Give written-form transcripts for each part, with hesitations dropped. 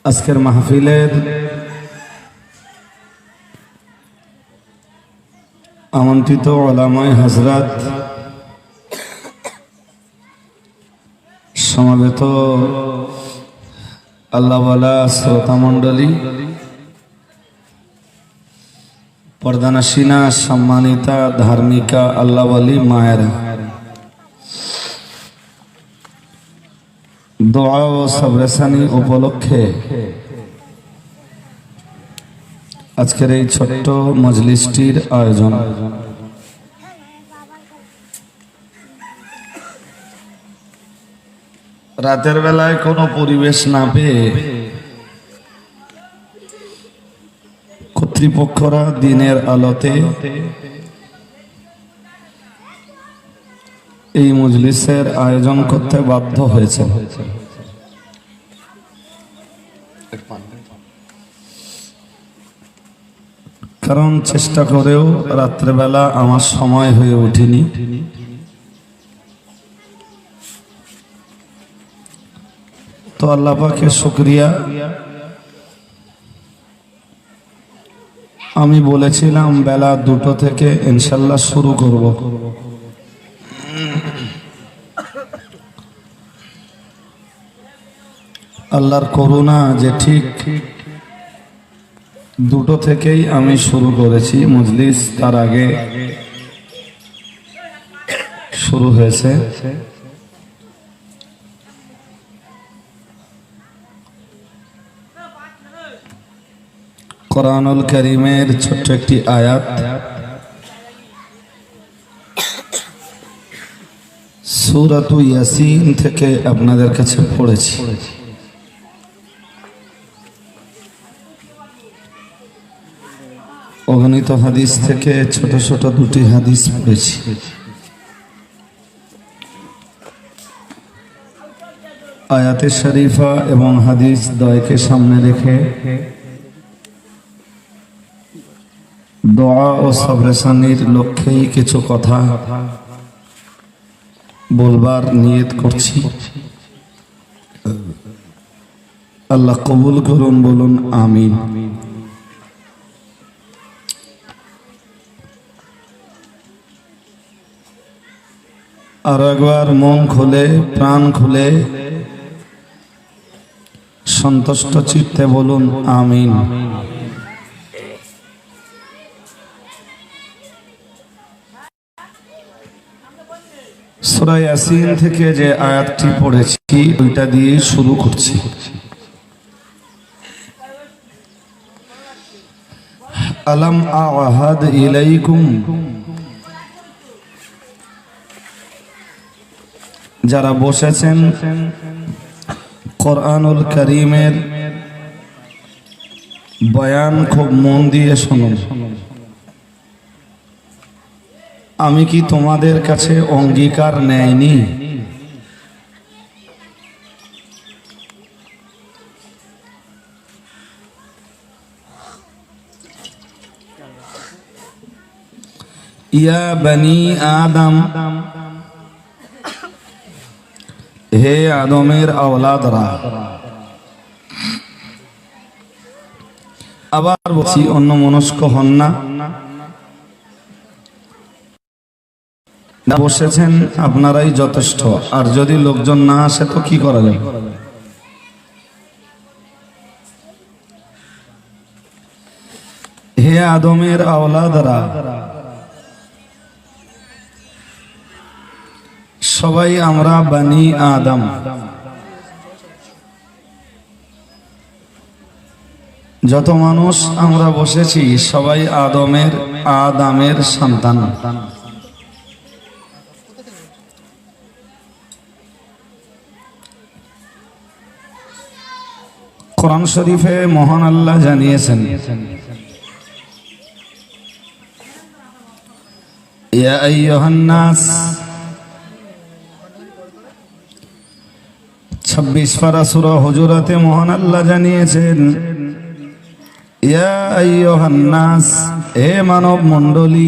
আজকের মাহফিলের আমন্ত্রিত ওলামায়ে হযরত, সমবেত আল্লাহওয়ালা শ্রোতা মণ্ডলী, পর্দানাসীনা সম্মানিতা ধার্মিকা আল্লাহওয়ালি মায়েরা, দোয়া ও সবরেসানি উপলক্ষে আজকের এই ছোট্ট মজলিসটির আয়োজন। রাতের বেলায় কোনো পরিবেশ না পেয়ে কর্তৃপক্ষরা দিনের আলোতে এই মজলিসের আয়োজন করতে বাধ্য হয়েছে। কারণ চেষ্টা করেও রাত্রেবেলা আমার সময় হয়ে ওঠেনি। তো আল্লাহ পাকের শুকরিয়া। আমি বলেছিলাম বেলা 2টো থেকে ইনশাল্লাহ শুরু করব। আল্লাহর করুণা যে ঠিক 2টো থেকেই আমি শুরু করেছি মজলিস, তার আগে শুরু হয়েছে। কোরআনুল কারীমের ছোট্ট একটি আয়াত সূরাতু ইয়াসিন থেকে আপনাদের কাছে পড়েছি। অগণিত হাদিস থেকে ছোট ছোট 2টি হাদিস পড়েছি। আয়াতে শরীফা এবং হাদিস দ্বয়কে সামনে রেখে দোয়া ও সবরেসানির লক্ষ্যেই কিছু কথা বলবার নিয়ত করছি। আল্লাহ কবুল করুন, বলুন আমিন। আর একবার মন খুলে প্রাণ খুলে সন্তুষ্ট চিত্তে বলুন আমিন। সূরা ইয়াসিন থেকে যে আয়াতটি পড়েছি ওইটা দিয়ে শুরু করছি। আলাম আ'হাদ ইলাইকুম, যারা বসেছেন কোরআনুল কারীমের বয়ান খুব মন দিয়ে শুনুন। আমি কি তোমাদের কাছে অঙ্গীকার নেইনি? ইয়া বনি আদম, হে আদমের আওলাদরা। আবার বলছি, অন্য মনস্ক হন না। বসেছেন আপনারাই যথেষ্ট, আর যদি লোকজন না আসে তো কি করা যাবে? হে আদমের আওলাদরা, সবাই আমরা বনি আদম। যত মানুষ আমরা বসেছি সবাই আদমের সন্তান। কোরআন শরীফে মহান আল্লাহ জানিয়েছেন, ইয়া আইয়ুহান নাস, 26 পারা সূরা হুজুরাতে মহান আল্লাহ জানিয়েছেন, ইয়া আইয়ুহান নাস, হে মানব মণ্ডলী,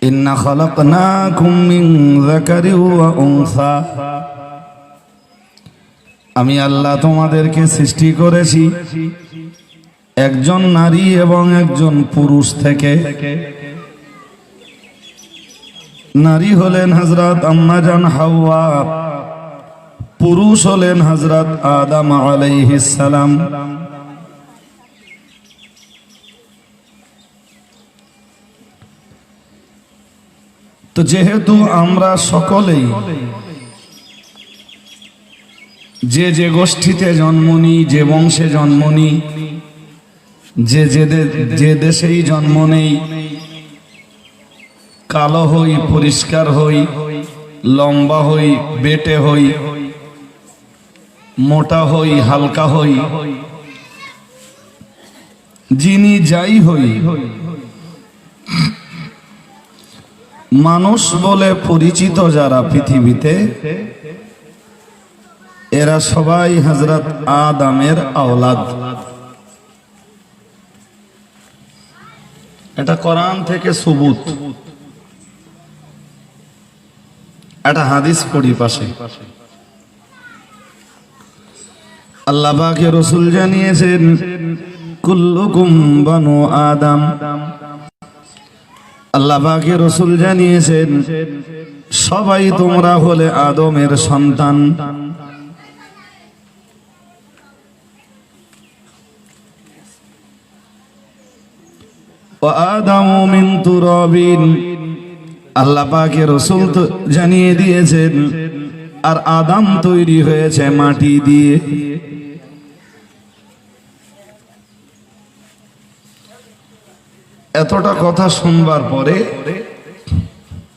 ইন্না খালাকনাকুম মিন যাকারিন ওয়া উনসা, আমি আল্লাহ তোমাদেরকে সৃষ্টি করেছি একজন নারী এবং একজন পুরুষ থেকে। নারী হলেন হযরত আম্মা জান হাওয়া, পুরুষ হলেন হযরত আদম আলাইহিস সালাম। তো যেহেতু আমরা সকলেই যে যে গোষ্ঠীতে জন্ম নিই, যে বংশে জন্ম নিই, যে দেশেই জন্ম নেই, কালো হই, পরিষ্কার হই, লম্বা হই, বেটে হই, মোটা হই, হালকা হই, যিনি যাই হই, মানুষ বলে পরিচিত যারা পৃথিবীতে, এরা সবাই হযরত আদমের আওলাদ। এটা কোরআন থেকে সুবুত। এটা হাদিস পড়ি পাশে। আল্লাহ পাকের রাসূল জানিয়েছেন কুল্লুকুম বানু আদম। আল্লাহ পাকের রাসূল জানিয়েছেন সবাই তোমরা হলে আদমের সন্তান। আদামু মিন তুরাবিন, আল্লাহ পাকের রাসূল তো জানিয়ে দিয়েছেন আর আদম তৈরি হয়েছে মাটি দিয়ে। এতটা কথা শুনবার পরে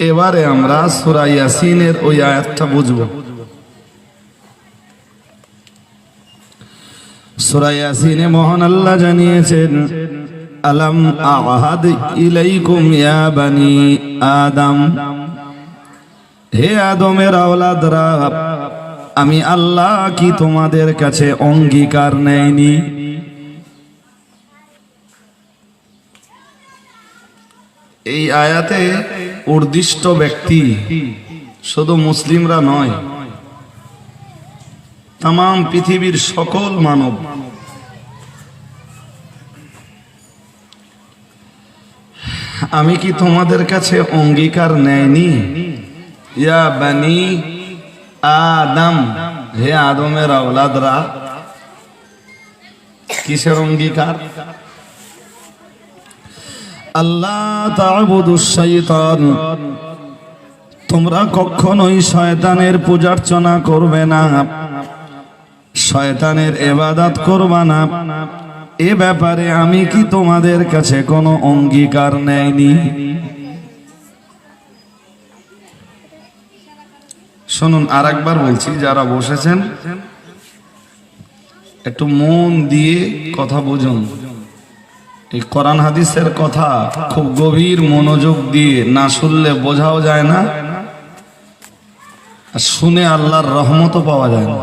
এবারে আমরা সূরা ইয়াসিনের ওই আয়াতটা বুঝব। সূরা ইয়াসিনে মহান আল্লাহ জানিয়েছেন আলাম আহাদ ইলাইকুম ইয়া বানি আদম, হে আদমের আওলাদরা, আমি আল্লাহ কি তোমাদের কাছে অঙ্গীকার নেইনি? এই আয়াতে উদ্দিষ্ট ব্যক্তি শুধু মুসলিমরা নয়, তাম পৃথিবীর সকল মানব। আমি কি তোমাদের কাছে অঙ্গীকার নেইনি? ইয়া বানি আদম, হে আদমের আওলাদরা। কিসের অঙ্গীকার? আল্লাহ তা'বুদুশ শাইতান, তোমরা কখনোই শয়তানের পূজার্চনা করবে না, শয়তানের ইবাদত করবে না। এ ব্যাপারে আমি কি তোমাদের কাছে কোনো অঙ্গীকার নেইনি? শুনুন, আরেকবার বলছি, যারা বসেছেন একটু মন দিয়ে কথা বুঝুন। এই কোরআন হাদিসের কথা খুব গভীর মনোযোগ দিয়ে না শুনলে বোঝাও যায় না, আর শুনে আল্লাহর রহমতও পাওয়া যায় না।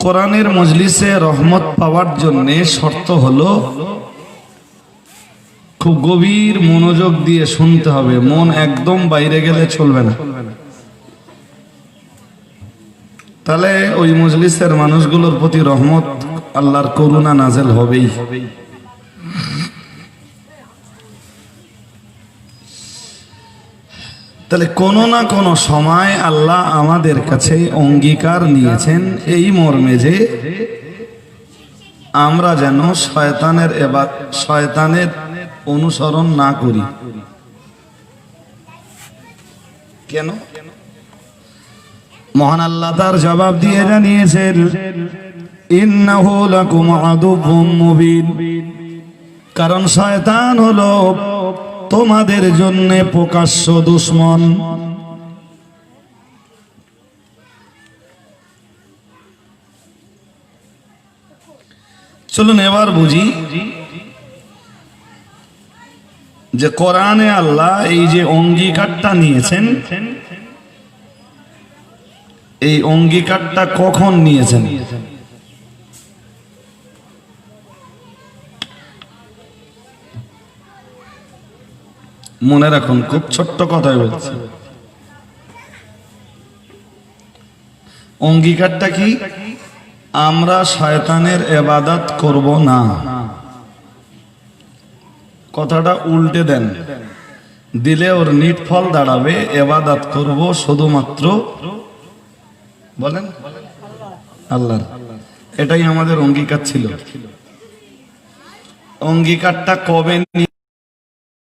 কোরআনের মজলিসে রহমত পাওয়ার জন্য শর্ত হলো খুব গভীর মনোযোগ দিয়ে শুনতে হবে, মন একদম বাইরে গেলে চলবে না। তাহলে ওই মজলিসের মানুষগুলোর প্রতি রহমত, আল্লাহর করুণা নাজেল হবেই। তাহলে কোনো না কোনো সময় আল্লাহ আমাদের কাছে অঙ্গীকার নিয়েছেন এই মর্মে যে আমরা যেন শয়তানের অনুসরণ না করি। কেন? মহান আল্লাহ তার জবাব দিয়ে জানিয়েছেন ইন্নাহু লাকুম আদুউম মুবিন, কারণ শয়তান হলো তোমাদের জন্য প্রকাশ্য দুশমন। চলুন এবার বুঝি যে কোরআনে আল্লাহ এই যে অঙ্গীকারটা নিয়েছেন, এই অঙ্গীকারটা কখন নিয়েছেন? মনে রাখুন, খুব ছোট্ট কথাই বলছি। অঙ্গীকারটা কি? আমরা শয়তানের ইবাদত করব না। কথাটা উল্টে দেন, দিলে ওর নিট ফল দাঁড়াবে, ইবাদত করব শুধুমাত্র বলেন আল্লাহর। এটাই আমাদের অঙ্গীকার ছিল। অঙ্গীকারটা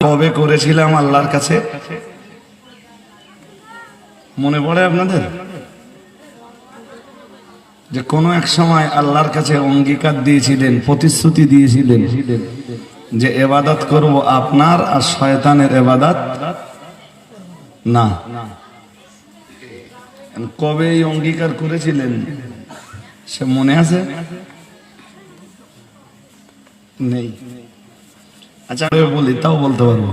কবে করেছিলাম আল্লাহর কাছে? মনে পড়ে আপনাদের? যে কোনো এক সময় আল্লাহর কাছে অঙ্গীকার দিয়েছিলেন, প্রতিশ্রুতি দিয়েছিলেন যে ইবাদত করব আপনার, আর শয়তানের ইবাদত না। কবে এই অঙ্গীকার করেছিলেন সে মনে আছে? নেই। আচ্ছা বলি, তাও বলতে পারবো।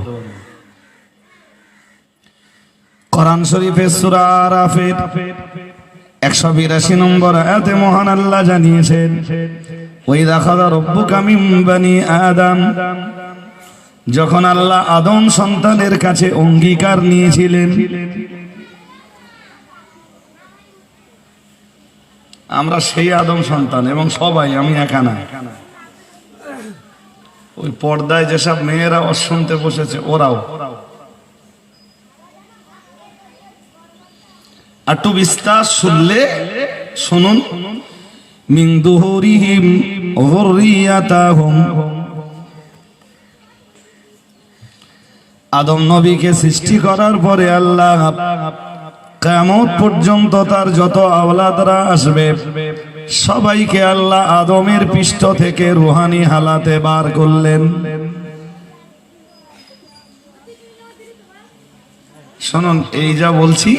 কোরআন শরীফের সূরা আরাফের 182 নম্বর আয়াতে মহান আল্লাহ জানিয়েছেন, ওয়াইযা আখাযা রাব্বুকা মিন বানি আদম, যখন আল্লাহ আদম সন্তানের কাছে অঙ্গীকার নিয়েছিলেন। আমরা সেই আদম সন্তান, এবং সবাই, আমি একা না। ওই পর্দায় যেসব মেয়েরা শুনতে বসেছে ওরাও। একটু বিস্তার শুনলে শুনুন। মিন দুহুরিহিম যুররিয়াতাহুম, আদম নবীকে সৃষ্টি করার পরে আল্লাহ কিয়ামত পর্যন্ত তার যত আওলাদরা আসবে সবাইকে আল্লাহ আদমের পৃষ্ঠ থেকে রুহানি হালাতে বার করলেন। শুনুন, এই যা বলছি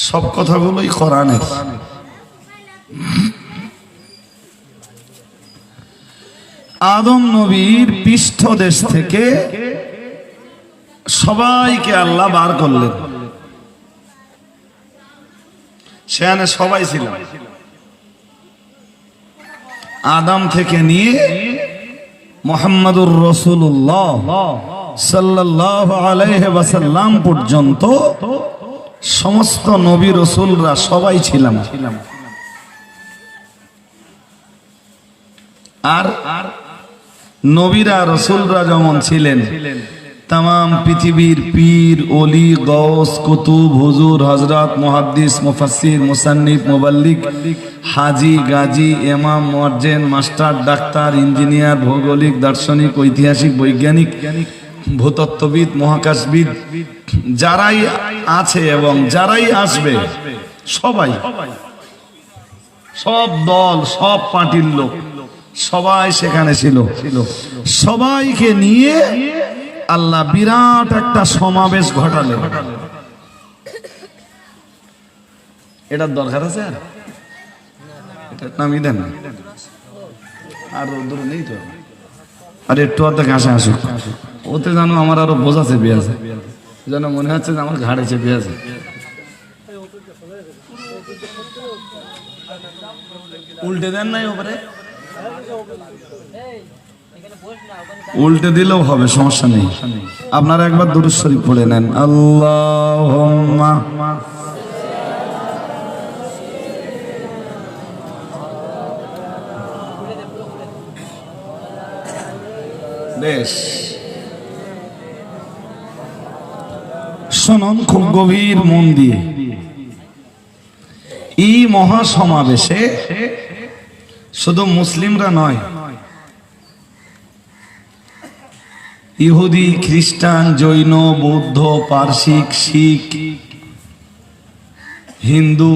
সব কথাগুলোই কোরআনের। আদম নবীর পৃষ্ঠদেশ থেকে সবাইকে আল্লাহ বার করলেন। সেখানে সবাই ছিল, আদম থেকে নিয়ে মুহাম্মদুর রাসূলুল্লাহ সাল্লাল্লাহু আলাইহি ওয়াসাল্লাম পর্যন্ত সমস্ত নবী রাসূলরা সবাই ছিলাম। আর নবীরা রাসূলরা যেমন ছিলেন, तमाम পৃথিবীর পীর, ওলি, গৌস, কুতুব, হুজুর, হযরত, মুহাদ্দিস, মুফাসসির, মুসান্নিফ, মুবাল্লিগ, হাজি, গাজী, ইমাম, মুয়াজ্জিন, মাস্টার, ডাক্তার, ইঞ্জিনিয়ার, ভৌগোলিক, দার্শনিক, ঐতিহাসিক, বৈজ্ঞানিক, ভূতত্ত্ববিদ, মহাকাশবিদ, যারাই আছে এবং যারাই আসবে সবাই, সব দল, সব পার্টির লোক সবাই সেখানে ছিল। সবাইকে নিয়ে আল্লাহ বিরাট একটা সমাবেশ ঘটালেন। এটার দরকার আছে? আর এটার নামই দেন আর দূর নেই তো। আর একটু অর্ধেক ঘাসে আসুক, ওতে জানো আমার আরো বোঝা চেপে আছে, যেন মনে হচ্ছে যে আমার ঘাড়ে চেপে আছে। উল্টে দেন নাই ওপরে, উল্টে দিলেও হবে, সমস্যা নেই। আপনারা একবার দুরূদ শরীফ পড়ে নেন। আল্লাহুম্মা বেশ শুনুন খুব গভীর মন দিয়ে। এই মহাসমাবেশে শুধু মুসলিমরা নয়, ইহুদি, খ্রিস্টান, জৈন, বৌদ্ধ, পারসিক, শিখ, হিন্দু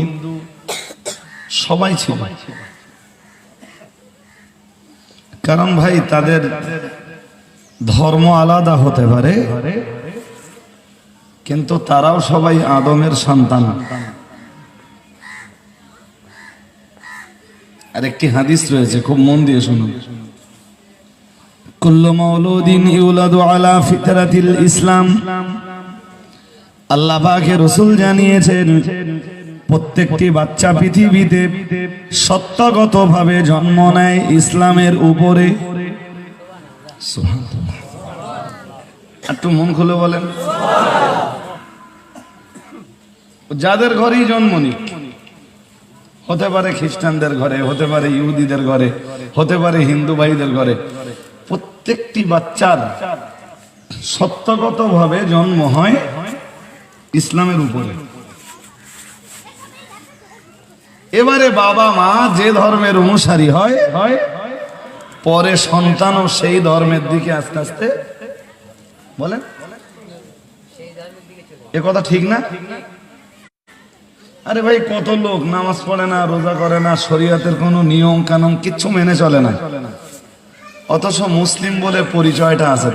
সবাই ছিল। কারণ ভাই তাদের ধর্ম আলাদা হতে পারে, কিন্তু তারাও সবাই আদমের সন্তান। আর একটি হাদিস রয়েছে, খুব মন দিয়ে শুনুন। কুল্লু মাউলুদিন ইউলাদু আলা ফিতরাতিল ইসলাম, আল্লাহ পাকের রাসূল জানিয়েছেন প্রত্যেকটি বাচ্চা পৃথিবীতে সত্যগতভাবে জন্ম নেয় ইসলামের উপরে। সুবহানাল্লাহ, একটু মন খুলে বলেন। যাদের ঘরেই জন্ম নিক, হতে পারে খ্রিস্টানদের ঘরে, হতে পারে ইহুদিদের ঘরে, হতে পারে হিন্দু ভাইদের ঘরে। প্রত্যেকটি বাচ্চার সত্যগতভাবে জন্ম হয় ইসলামের উপরে। এবারে বাবা মা যে ধর্মের অনুসারী হয়, পরে সন্তানও সেই ধর্মের দিকে আস্তে আস্তে, বলেন এ কথা ঠিক না? আরে ভাই, কত লোক নামাজ পড়ে না, রোজা করে না, শরীয়তের কোনো নিয়ম কানুন কিচ্ছু মেনে চলে না, অথচ মুসলিম বলে পরিচয়টা আছে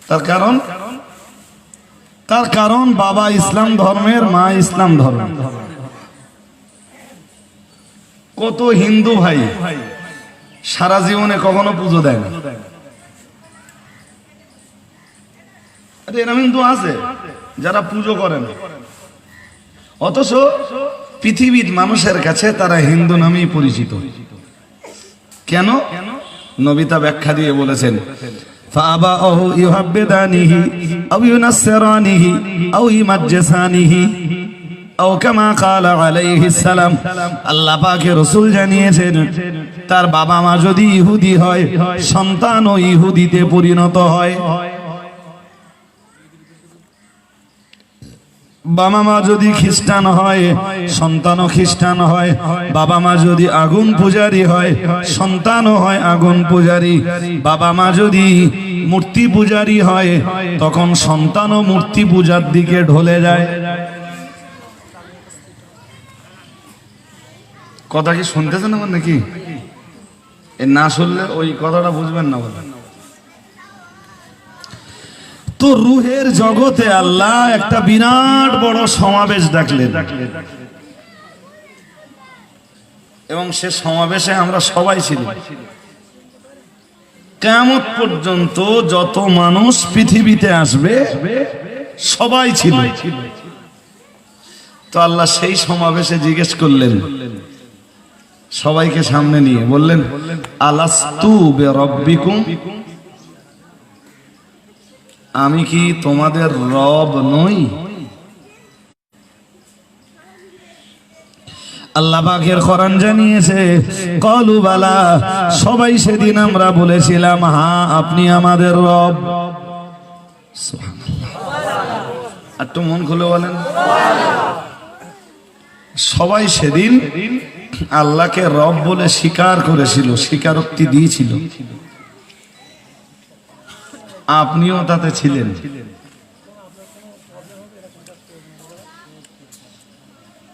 তার কারণ, তার কারণ বাবা ইসলাম ধর্মের, মা ইসলাম ধর্ম। কত হিন্দু ভাই সারা জীবনে কখনো পুজো দেয় না, এরকম কিন্তু আছে যারা পুজো করে না, অথচ পৃথিবীর মানুষের কাছে তারা হিন্দু নামেই পরিচিত। কেন? নবী তা ব্যাখ্যা দিয়ে বলেছেন, ফাআবাহু ইউহাব্বিদানিহি আও ইউনাসসিরানিহি আও ইমাজ্জিসানিহি আও কামা ক্বালা আলাইহিস সালাম। আল্লাহ পাকের রাসূল জানিয়েছেন, তার বাবা মা যদি ইহুদি হয়, সন্তানও ইহুদিতে পরিণত হয়। বাবা মা যদি খ্রিস্টান হয়, সন্তানও খ্রিস্টান হয়। বাবা মা যদি আগুন পূজারী হয়, সন্তানও হয় আগুন পূজারী। বাবা মা যদি মূর্তি পূজারী হয়, তখন সন্তানও মূর্তি পূজার দিকে ঢলে যায়। কথা কি শুনতেছেন আমার নাকি? না শুনলে ওই কথাটা বুঝবেন না। বলেন তো রুহের জগতে আল্লাহ একটা বিরাট বড় সমাবেশ ডাকলেন, এবং সে সমাবেশে আমরা সবাই ছিলাম। কিয়ামত পর্যন্ত যত মানুষ পৃথিবীতে আসবে সবাই ছিল। তো আল্লাহ সেই সমাবেশে জিজ্ঞেস করলেন, সবাইকে সামনে নিয়ে বললেন, আলাস্তু বিরাব্বিকুম, আমি কি তোমাদের রব নই? আল্লাহ পাকের কোরআন জানিয়েছে, ক্বালু বালা, সবাই সেদিন আমরা বলেছিলাম, হ্যাঁ আপনি আমাদের রব। সুবহানাল্লাহ, একটু মন খুলে বলেন। সবাই সেদিন আল্লাহকে রব বলে স্বীকার করেছিল, স্বীকারোক্তি দিয়েছিল। আপনিও তাতে ছিলেন।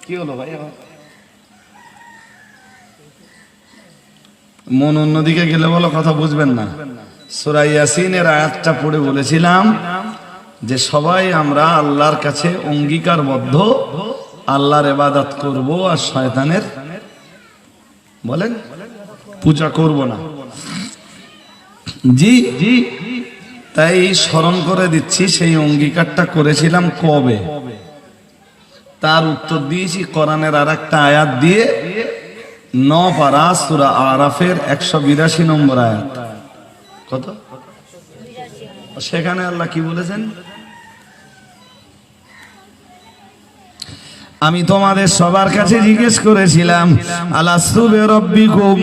কি হলো ভাই? মন অন্যদিকে গেলে বলো, কথা বুঝবেন না। সূরা ইয়াসিনের আয়াতটা পড়ে বলেছিলাম যে সবাই আমরা আল্লাহর কাছে অঙ্গীকারবদ্ধ, আল্লাহর ইবাদত করব আর শয়তানের, বলেন, পূজা করব না। জি জি, তাই স্মরণ করে দিচ্ছি, সেই অঙ্গীকারটা করেছিলাম কবে? তার উত্তর দিয়েছি কোরআনের আর একটা আয়াত দিয়ে, 9 পারা সূরা আরাফের 182 নম্বর আয়াত। কত? সেখানে আল্লাহ কি বলেছেন? আমি তোমাদের সবার কাছে জিজ্ঞেস করেছিলাম, আলাস্তু বিরাব্বিকুম,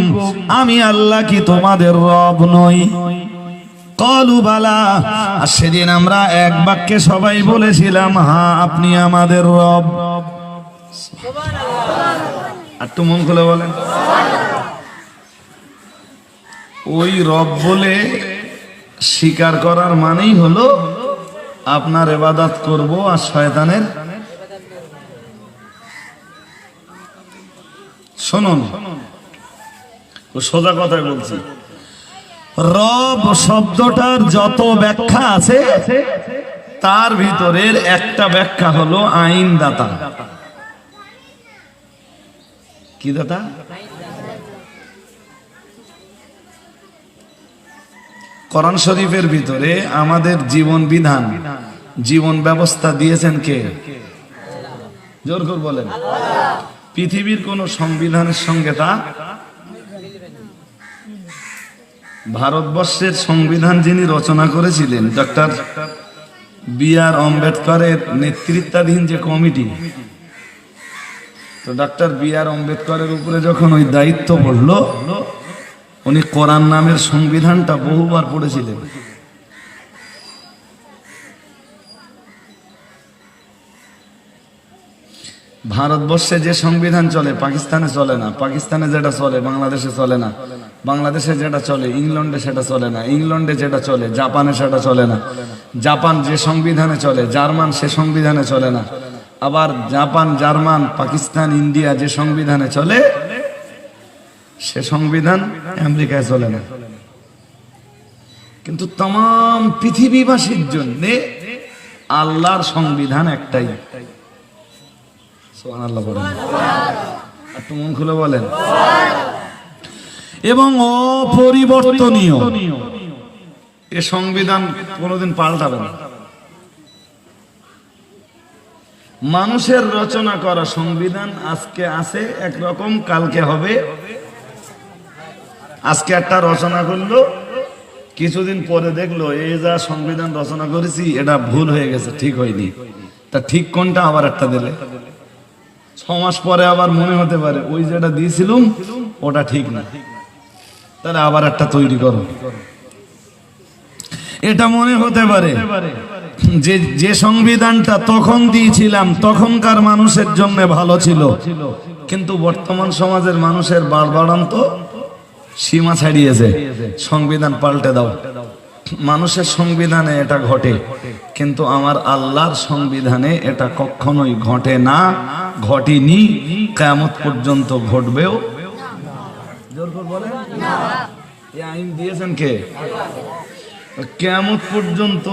আমি আল্লাহ কি তোমাদের রব নই? ক্বালু বালা, আর সেদিন আমরা এক বাক্যে সবাই বলেছিলাম, হ্যাঁ আপনি আমাদের রব। একটু মন খুলে বলেন। ওই রব বলে স্বীকার করার মানেই হলো আপনার ইবাদত করব আর শয়তানের। শুনুন, সোজা কথায় বলছি, রব শব্দটার যত ব্যাখ্যা আছে তার ভিতরের একটা ব্যাখ্যা হলো আইনদাতা। কি দাতা? কোরআন শরীফের ভিতরে আমাদের জীবন বিধান, জীবন ব্যবস্থা দিয়েছেন কে? জোর করে বলেন। পৃথিবীর কোন সংবিধানের সঙ্গে তা, ভারতবর্ষের সংবিধান যিনি রচনা করেছিলেন, ডক্টর বি আর আম্বেদকরের নেতৃত্বাধীন যে কমিটি, তো ডক্টর বি.আর. আম্বেদকরের উপরে যখন ওই দায়িত্ব পড়লো, উনি কোরআন নামের সংবিধানটা বহুবার পড়েছিলেন। ভারতবর্ষে যে সংবিধান চলে পাকিস্তানে চলে না, পাকিস্তানে যেটা চলে বাংলাদেশে চলে না, বাংলাদেশে যেটা চলে ইংল্যান্ডে সেটা চলে না, ইংল্যান্ডে যেটা চলে জাপানে সেটা চলে না, জাপান যে সংবিধানে চলে জার্মান সে সংবিধানে চলে না, আবার জাপান জার্মান পাকিস্তান ইন্ডিয়া যে সংবিধানে চলে সে সংবিধান আমেরিকায় চলে না। কিন্তু तमाम পৃথিবীবাসীর জন্য আল্লাহর সংবিধান একটাই। সুবহানাল্লাহ বলেন, একটু মন খুলে বলেন। এবং অপরিবর্তনীয়, এ সংবিধান কোনোদিন পাল্টাবে না। মানুষের রচনা করা সংবিধান আজকে আছে একরকম, কালকে হবে। আজকে একটা রচনা করলো, কিছুদিন পরে দেখলো এই যা সংবিধান রচনা করেছি এটা ভুল হয়ে গেছে, ঠিক হয়নি। তা ঠিক কোনটা আবার একটা দিলে, 6 মাস পরে আবার মনে হতে পারে ওই যেটা দিয়েছিলাম ওটা ঠিক না, তাহলে আবার একটা তৈরি করো। এটা মনে হতে পারে যে যে সংবিধানটা তখন দিয়েছিলাম তখনকার মানুষের জন্য ভালো ছিল, কিন্তু বর্তমান সমাজের মানুষের বাড়বাড়ন্ত সীমা ছাড়িয়েছে, সংবিধান পাল্টে দাও। মানুষের সংবিধানে এটা ঘটে, কিন্তু আমার আল্লাহর সংবিধানে এটা কখনোই ঘটে না, ঘটেনি, কিয়ামত পর্যন্ত ঘটবেও জোর করে বলেন না। এই আইন দিয়েছেন কে? কিয়ামত পর্যন্ত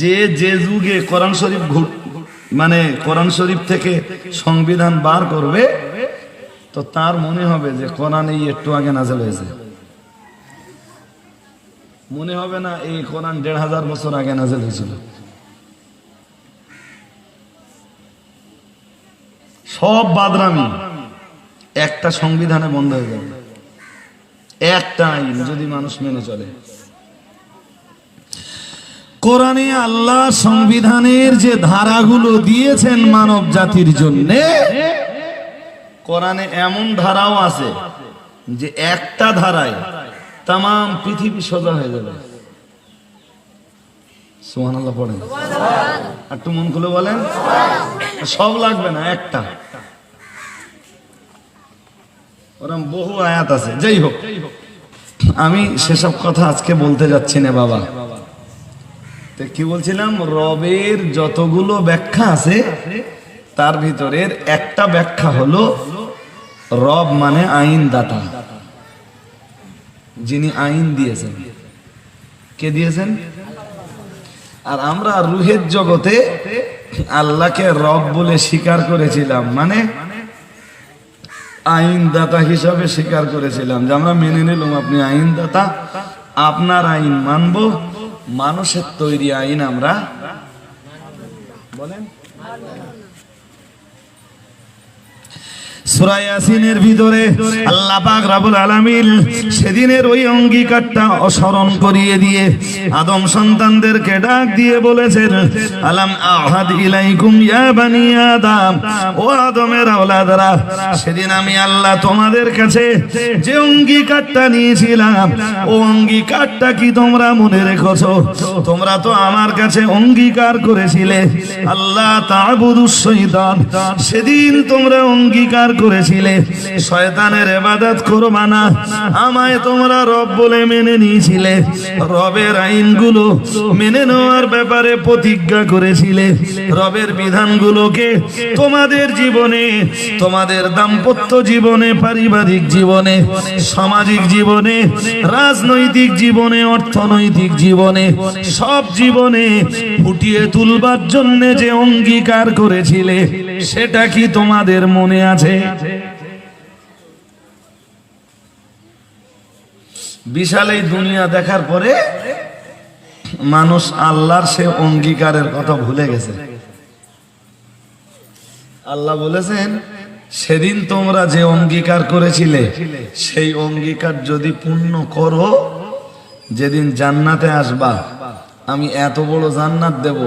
যে যে যুগে কোরআন শরীফ মানে কোরআন শরীফ থেকে সংবিধান বার করবে, তো তার মনে হবে যে কোরআন এই একটু আগে নাযিল হয়েছে। মনে হবে না এই কোরআন 1500 বছর আগে নাযিল হয়েছিল। সব বাদরামি একটা সংবিধানে বন্ধ হয়ে যাবে, একটা আইন যদি মানুষ মেনে চলে। কোরআনে আল্লাহ সংবিধানের যে ধারাগুলো দিয়েছেন মানব জাতির জন্য, কোরআনে এমন ধারাও আছে যে একটা ধারায় तमाम পৃথিবী সোজা হয়ে যাবে। সুবহানাল্লাহ পড়েন, একটু মন খুলে বলেন। সব লাগবে না, একটা। ওরকম বহু আয়াত আছে। যাই হোক, আমি সেসব কথা আজকে বলতে যাচ্ছি না বাবা। তো কি বলছিলাম, রবের যতগুলো ব্যাখ্যা আছে তার ভিতরের একটা ব্যাখ্যা হলো রব মানে আইন দাতা, যিনি আইন দিয়েছেন। কে দিয়েছেন? আর আমরা রুহের জগতে আল্লাহকে রব বলে স্বীকার করেছিলাম, মানে আইন দাতা হিসাবে স্বীকার করেছিলাম, যে আমরা মেনে নিলাম আপনি আইন দাতা, আপনার আইন মানব। মানুষের তৈরি আইন আমরা বলেন। সূরা ইয়াসিনের ভিতরে আল্লাহ পাক রব্বুল আলামিন সেদিনের ওই অঙ্গীকারটা স্মরণ করিয়ে দিয়ে আদম সন্তানদেরকে ডাক দিয়ে বলেছেন, আলাম আহাদ ইলাইকুম ইয়া বানি আদম, ও আদমের আওলাদরা, সেদিন আমি আল্লাহ তোমাদের কাছে যে অঙ্গীকারটা নিয়েছিলাম ও অঙ্গীকারটা কি তোমরা মনে রেখেছো? তোমরা তো আমার কাছে অঙ্গীকার করেছিলে আল্লাহ তা'বুদুশ শাইতান, সেদিন তোমরা অঙ্গীকার করেছিলে শয়তানের ইবাদত করবে না, আমায় তোমরা রব বলে মেনে নিয়েছিলে, রবের আইনগুলো মেনে নেওয়ার ব্যাপারে প্রতিজ্ঞা করেছিলে, রবের বিধানগুলোকে তোমাদের জীবনে, তোমাদের দাম্পত্য জীবনে, পারিবারিক জীবনে, সামাজিক জীবনে, রাজনৈতিক জীবনে, অর্থনৈতিক জীবনে, সব জীবনে ফুটিয়ে তুলবার জন্য যে অঙ্গীকার করেছিলে সেটা কি তোমাদের মনে আছে? বিশাল এই দুনিয়া দেখার পরে মানুষ আল্লাহর সে অঙ্গীকারের কথা ভুলে গেছে। আল্লাহ বলেছেন, সেদিন তোমরা যে অঙ্গীকার করেছিলে সেই অঙ্গীকার যদি পূর্ণ করো, যেদিন জান্নাতে আসবা আমি এত বড় জান্নাত দেব,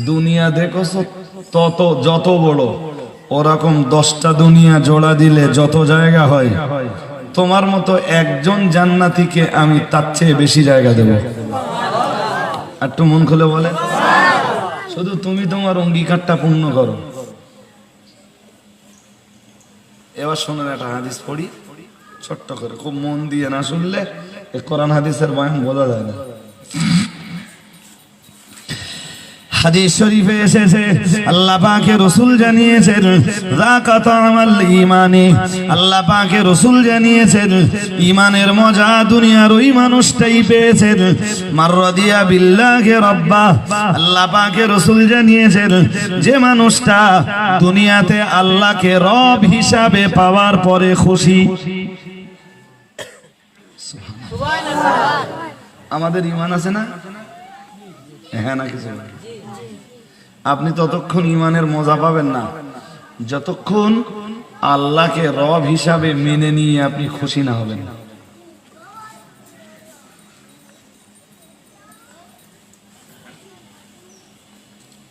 দুনিয়া দেখছো তত যত বড়, ওরকম 10টা দুনিয়া জোড়া দিলে যত জায়গা হয়, তোমার মতো একজন জান্নাতীকে আমি তার চেয়ে বেশি জায়গা দেব। একটু মন খুলে বলে, শুধু তুমি তোমার অঙ্গীকারটা পূর্ণ করো। এবার শোনেন একটা হাদিস পড়ি ছোট্ট করে, খুব মন দিয়ে না শুনলে এই কোরআন হাদিসের বয়ান বোঝা যায় না। হাদিস শরীফে এসেছে, আল্লাহ পাকের রাসূল জানিয়েছেন যাকাত আমাল ঈমানি, আল্লাহ পাকের রাসূল জানিয়েছেন ঈমানের মজা দুনিয়ার ওই মানুষটাই পেয়েছেন মান রাদিয়া বিল্লাহি রাব্বা। আল্লাহ পাকের রাসূল জানিয়েছেন যে মানুষটা দুনিয়াতে আল্লাহকে রব হিসাবে পাওয়ার পরে খুশি। সুবহানাল্লাহ। আমাদের ঈমান আছে না? হ্যাঁ না কিছু না। আপনি ততক্ষণ ঈমানের মজা পাবেন না যতক্ষণ আল্লাহকে রব হিসাবে মেনে নিয়ে আপনি খুশি না হবেন।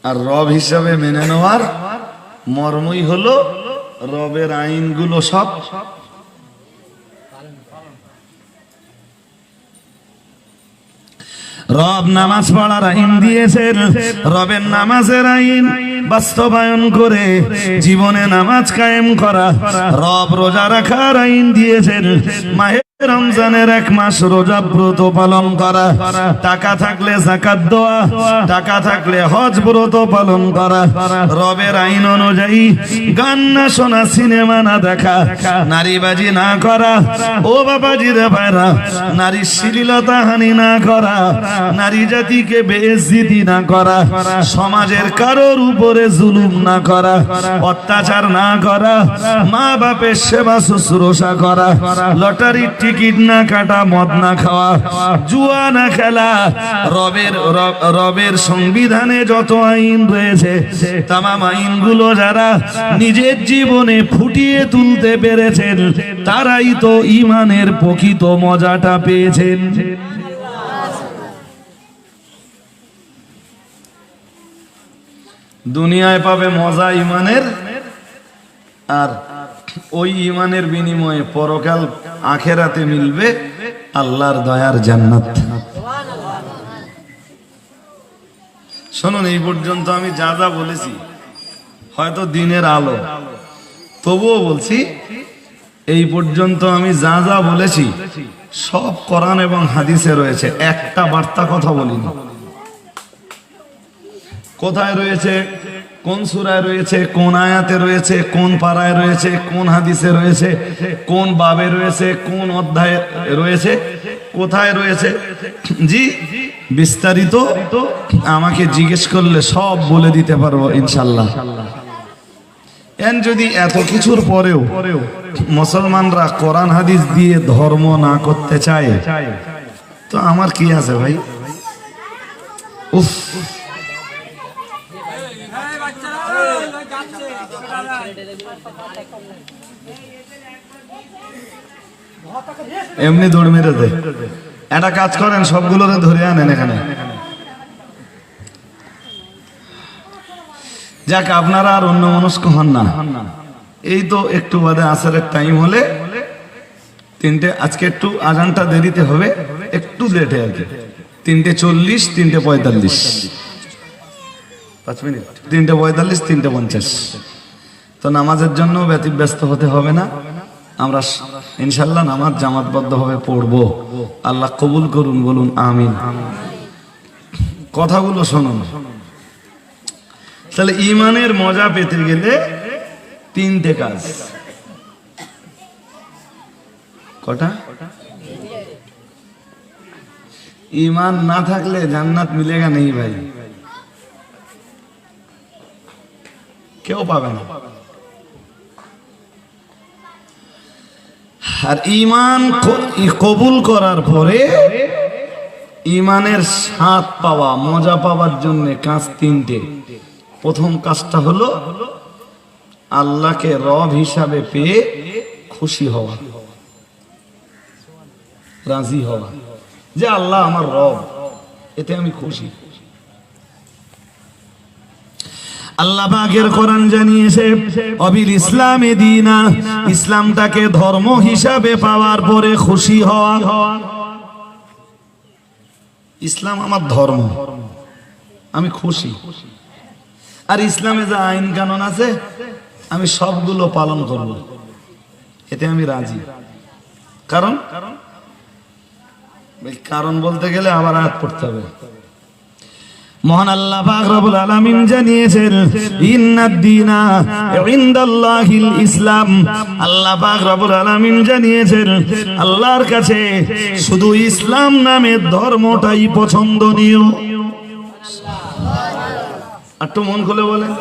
আর রব হিসাবে মেনে নেওয়ার মর্মই হলো রবের আইনগুলো সব রব নামাজ পড়ার আইন দিয়েছেন, রবের নামাজের আইন বাস্তবায়ন করে জীবনে নামাজ কায়েম করা। রব রোজা রাখার আইন দিয়েছেন, মাহে রমজানের 1 মাস রোজা ব্রত পালন করা। টাকা থাকলে যাকাত দেওয়া, টাকা থাকলে হজ ব্রত পালন করা। রবের আইন অনুযায়ী গান না শোনা, সিনেমা না দেখা, নারীবাজি না করা। ও বাবাজি রে ভাইরা, নারীর শ্লীলতা হানি না করা, নারী জাতিকে বেইজ্জতি না করা, সমাজের কারোর উপরে জুলুম না করা, অত্যাচার না করা, মা বাপের সেবা শুশ্রূষা করা, লটারির টিকিট না কাটা, মদ না খাওয়া, জুয়া না খেলা। রবের সংবিধানে যত আইন রয়েছে তামাম আইনগুলো যারা নিজের জীবনে ফুটিয়ে তুলতে পেরেছেন তারাই তো ঈমানের প্রকৃত মজাটা পেয়েছেন। দুনিয়ায় পাবে মজা ঈমানের, আর ওই ঈমানের বিনিময়ে পরকাল আখেরাতে মিলবে আল্লাহর দয়ার জান্নাত। শুনুন, এই পর্যন্ত আমি যা যা বলেছি হয়তো দিনের আলো, তবুও বলছি এই পর্যন্ত আমি যা যা বলেছি সব কোরআন এবং হাদিসে রয়েছে, একটা বার্তা কথা বলিনি। কোথায় রয়েছে, কোন সূরায় রয়েছে, কোন আয়াতে রয়েছে, কোন পারায় রয়েছে, কোন হাদিসে রয়েছে, কোন বাবে রয়েছে, কোন অধ্যায়ে রয়েছে, কোথায় রয়েছে, জি বিস্তারিত আমাকে জিজ্ঞেস করলে সব বলে দিতে পারবো ইনশাআল্লাহ। যদি এত কিছুর পরেও মুসলমানরা কোরআন হাদিস দিয়ে ধর্ম না করতে চায় তো আমার কি আছে ভাই? উফ, এমনি দৌড় মেরে দেয়। একটা কাজ করেন, সবগুলোরে ধরে আনেন এখানে। যাক, আপনারা আর অন্য মনস্ক হন না। এই তো একটু বাদে আসরের টাইম হলে 3টে, আজকে একটু আজানটা দেরিতে হবে, একটু লেটে আর কি, 3:40, 3:45, 5 মিনিট, 3:45, 3:50। তো নামাজের জন্য ব্যতিব্যস্ত হতে হবে না, আমরা ইনশাল্লাহ নামাজ জামাতবদ্ধভাবে পড়বো। আল্লাহ কবুল করুন, বলুন আমিন। কথাগুলো শুনুন। তাহলে ঈমানের মজা পেতে গেলে 3টে কাজ। কটা? ঈমান না থাকলে জান্নাত মিলেগা নেই ভাই, কেউ পাবে না। আর ঈমান কবুল করার পরে ঈমানের স্বাদ পাওয়া, মজা পাওয়ার জন্য কাজ 3টে। প্রথম কাজটা হলো আল্লাহকে রব হিসাবে পেয়ে খুশি হওয়া, রাজি হওয়া যে আল্লাহ আমার রব, এতে আমি খুশি। আল্লাহ পাকের কোরআন জানিয়েছে অবিল ইসলামে দীনা, ইসলামটাকে ধর্ম হিসাবে পাওয়ার পরে খুশি হওয়া। ইসলাম আমার ধর্ম, আমি খুশি। আর ইসলামে যা আইন কানুন আছে আমি সবগুলো পালন করব, এতে আমি রাজি। কারণ কারণ বলতে গেলে আবার আয়াত পড়তে হবে। মহান আল্লাহ পাক রব্বুল আলামিন জানিয়েছেন ইন্নাদ দীনা ইনদাল্লাহিল ইসলাম। আল্লাহ পাক রব্বুল আলামিন জানিয়েছেন আল্লাহর কাছে শুধু ইসলাম নামের ধর্মটাই পছন্দনীয়। একটু মন খুলে বলেন